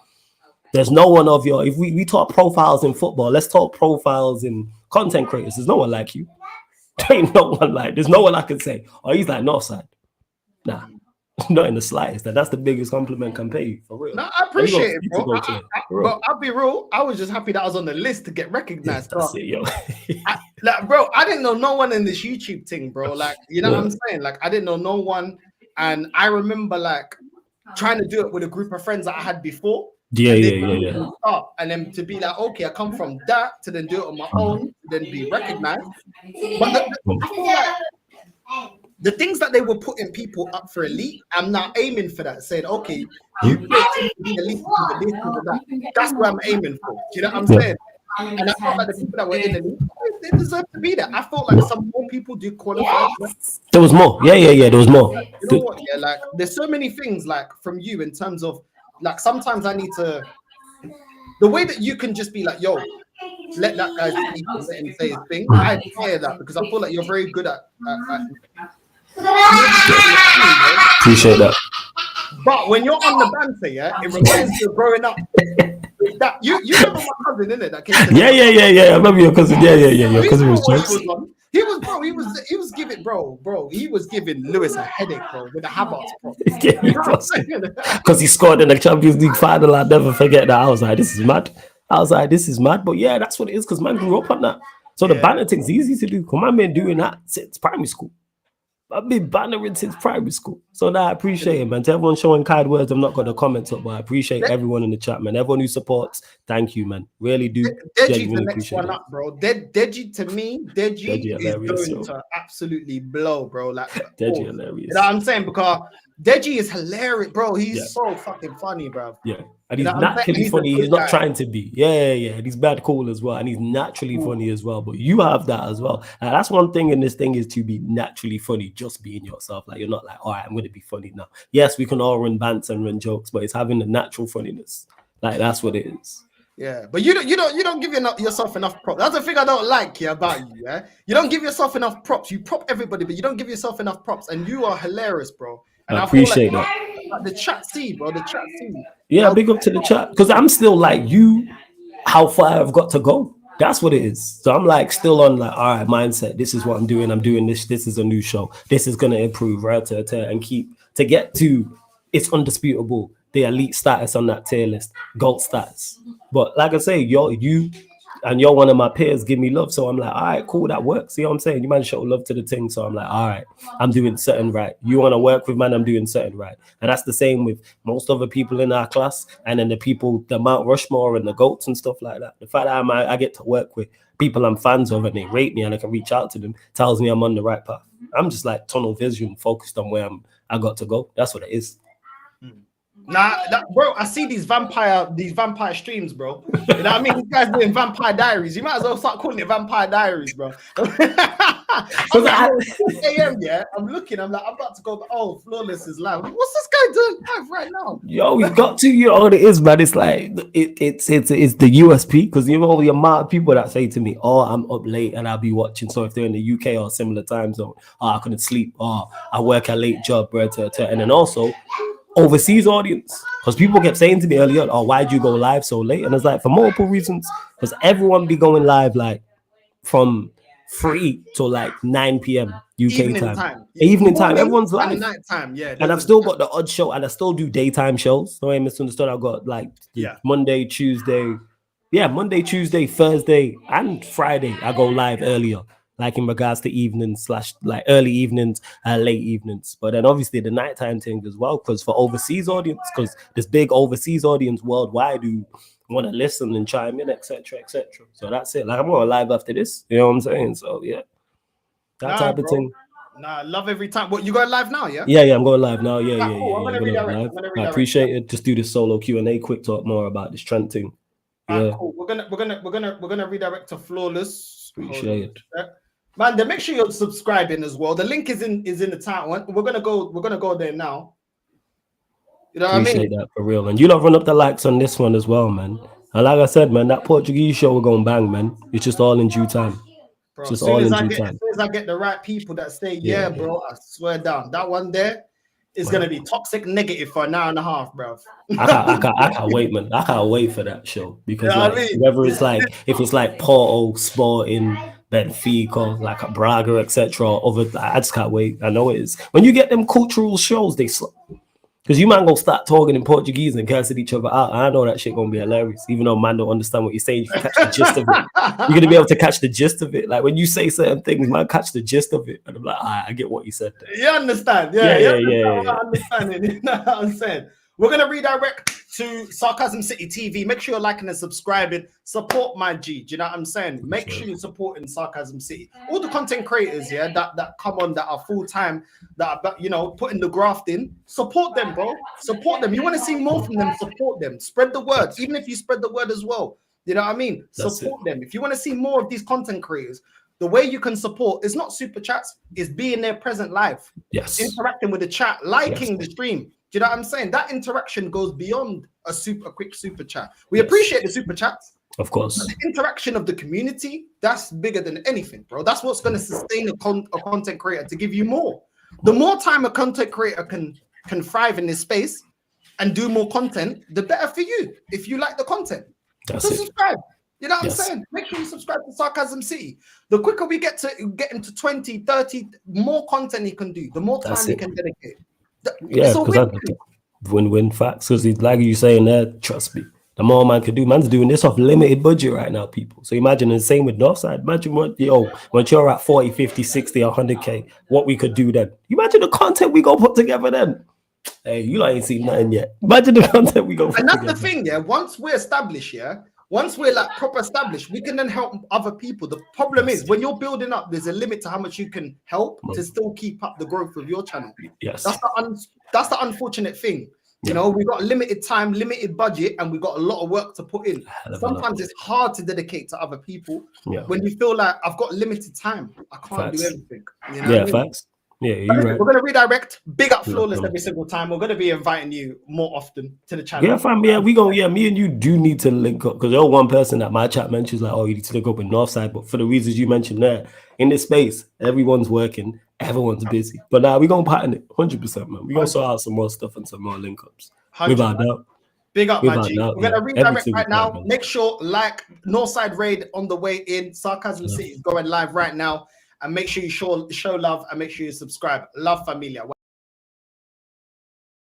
There's no one of your. If we talk profiles in football, let's talk profiles in content creators. There's no one like you. There ain't no one like. There's no one I can say. Oh, he's like Northside. Nah, not in the slightest. That's the biggest compliment I can pay you, for real. No, I appreciate it, bro. But I'll be real. I was just happy that I was on the list to get recognized. That's it, yo. Bro, I didn't know no one in this YouTube thing, bro. Like, you know what I'm saying? Like, I didn't know no one, and I remember like trying to do it with a group of friends that I had before. Yeah. And then to be like, okay, I come from that to then do it on my own, to then be recognized. But I feel like the things that they were putting people up for elite, I'm now aiming for that, saying, okay, you be elite, that. That's what I'm aiming for. Do you know what I'm saying? And I felt like the people that were in the league, they deserve to be there. I felt like some more people do qualify. There was more. Yeah. There was more. You know what? Yeah, like there's so many things like from you in terms of like sometimes I need to, the way that you can just be like, yo, let that guy speak and let him say his thing. I admire that because I feel like you're very good at appreciate that. But when you're on the banter, yeah, it reminds you of growing up. That you remember my cousin, innit? That came to I remember your cousin. Yeah. Your cousin was jokes. He was giving Lewis a headache, bro, with the Havertz, bro. Because he scored in the Champions League final. I'll never forget that. I was like, this is mad. But yeah, that's what it is, because man grew up on that. So the banner thing's easy to do. Come on, been doing that since primary school. I've been bannering since primary school. So now I appreciate it, man. To everyone showing kind words, I'm not got the comments up, but I appreciate everyone in the chat, man. Everyone who supports, thank you, man. Really do. Deji's the next one up, bro. Deji, to me, Deji is going to absolutely blow, bro. Like Deji hilarious. You know what I'm saying? Because Deji is hilarious, bro. He's so fucking funny, bro. Yeah. And he's naturally funny. He's not trying to be. Yeah. And he's bad cool as well. And he's naturally funny as well. But you have that as well. And that's one thing in this thing, is to be naturally funny, just being yourself. Like, you're not like, all right, I'm going to be funny now. Yes, we can all run bants and run jokes, but it's having the natural funniness. Like, that's what it is. Yeah, but you don't give yourself enough props. That's the thing I don't like about you. Yeah, you don't give yourself enough props. You prop everybody, but you don't give yourself enough props. And you are hilarious, bro. And I appreciate that. Like the chat scene, bro. The chat scene. Yeah, big up to the chat, because I'm still like you. How far I've got to go. That's what it is. So I'm like still on like, all right, mindset. This is what I'm doing. I'm doing this. This is a new show. This is gonna improve, right? And keep to get to. It's undisputable. The elite status on that tier list, GOAT status. But like I say, you're one of my peers, give me love. So I'm like, all right, cool, that works. See what I'm saying? You man show love to the thing. So I'm like, all right, I'm doing certain right. You want to work with, man, I'm doing certain right. And that's the same with most other people in our class. And then the people, the Mount Rushmore and the GOATs and stuff like that. The fact that I get to work with people I'm fans of and they rate me and I can reach out to them, tells me I'm on the right path. I'm just like tunnel vision, focused on where I got to go. That's what it is. Bro, I see these vampire streams, bro. You know what I mean? These guys doing Vampire Diaries. You might as well start calling it Vampire Diaries, bro. I'm like, AM, yeah. I'm looking. I'm like, I'm about to go. Oh, Flawless is live. What's this guy doing live right now? Yo, we've got to. You know what it is, man. It's like it's the USP, because you know the amount of people that say to me, "Oh, I'm up late and I'll be watching." So if they're in the UK or similar time zone, I couldn't sleep. Oh, I work a late job, bro. And then also overseas audience, because people kept saying to me earlier, "Oh, why'd you go live so late?" And it's like for multiple reasons, because everyone be going live like from 3 to like 9 p.m. UK time. Evening time. Everyone's live. Night time, yeah. And I've still got the odd show, and I still do daytime shows. No way misunderstood. I've got like Monday, Tuesday, Thursday, and Friday. I go live earlier, like in regards to evenings / like early evenings, late evenings. But then obviously the nighttime thing as well, because for overseas audience, because this big overseas audience worldwide who want to listen and chime in, etc., etc. So that's it. Like I'm going live after this. You know what I'm saying? So yeah, that type of thing. Nah, love every time. What, you going live now? Yeah. Yeah, I'm going live now. Yeah, cool. I'm gonna redirect. I appreciate it. Just do this solo Q&A. Quick talk more about this Trent thing. Yeah, cool. We're gonna redirect to Flawless. Appreciate it. Man, then make sure you're subscribing as well. The link is in the title. We're gonna go there now. You know what I mean? Appreciate that for real, man. You lot run up the likes on this one as well, man. And like I said, man, that Portuguese show we're going bang, man. It's just all in due time. Bro, as soon as I get the right people that say, yeah, bro, I swear down, that one there is gonna be toxic negative for an hour and a half, bro. I can't wait, man. I can't wait for that show because whether it's like if it's like Porto, Sporting, Benfica, like a Braga, etc. I just can't wait. I know it is. When you get them cultural shows, because you man gonna start talking in Portuguese and cursing each other out. I know that shit gonna be hilarious. Even though man don't understand what you're saying, you can catch the gist of it. You're gonna be able to catch the gist of it. Like when you say certain things, man, catch the gist of it. And I'm like, I get what you said there. You understand? Yeah. I understand it. You know what I'm saying? We're gonna redirect to Sarcasm City TV. Make sure you're liking and subscribing. Support my G. Do you know what I'm saying? Make sure you're supporting Sarcasm City. All the content creators, that come on, that are full time, that are putting the graft in. Support them, bro. Support them. You want to see more from them? Support them. Spread the word. Even if you spread the word as well. You know what I mean? Support them. If you want to see more of these content creators, the way you can support is not super chats, is being there present live. Yes. Interacting with the chat, liking the stream. Do you know what I'm saying? That interaction goes beyond a quick super chat. We appreciate the super chats. Of course. The interaction of the community, that's bigger than anything, bro. That's what's going to sustain a content creator to give you more. The more time a content creator can thrive in this space and do more content, the better for you if you like the content. So subscribe. You know what I'm saying? Make sure you subscribe to Sarcasm City. The quicker we get him to 20, 30, more content he can do, the more time he can dedicate. Because win-win facts. Because like you saying there, trust me, the more man can do, man's doing this off limited budget right now, people. So imagine the same with Northside. Imagine when you're at 40, 50, 60, 100K, what we could do then. Imagine the content we go put together then. Hey, you ain't seen nothing yet. Imagine the content we go put together. And that's the thing, once we're established, once we're like proper established, we can then help other people. The problem is when you're building up, there's a limit to how much you can help to still keep up the growth of your channel. Yes, that's the unfortunate thing. You know, we got limited time, limited budget, and we got a lot of work to put in. Sometimes it's hard to dedicate to other people when you feel like I've got limited time. I can't do everything. You know facts. Yeah, you're right. We're going to redirect. Big up Flawless every single time. We're going to be inviting you more often to the channel. Yeah, fam. Yeah, me and you do need to link up because you're one person that my chat mentions like, oh, you need to link up with Northside. But for the reasons you mentioned there, in this space, everyone's working, everyone's busy. But now we're going to pattern it 100%, man. We're going to sort out some more stuff and some more link ups. Without doubt. Big up, my G. We're going to redirect right now. Man. Make sure, like Northside Raid on the way in. Sarcasm City is going live right now. And make sure you show love and make sure you subscribe. Love, familia.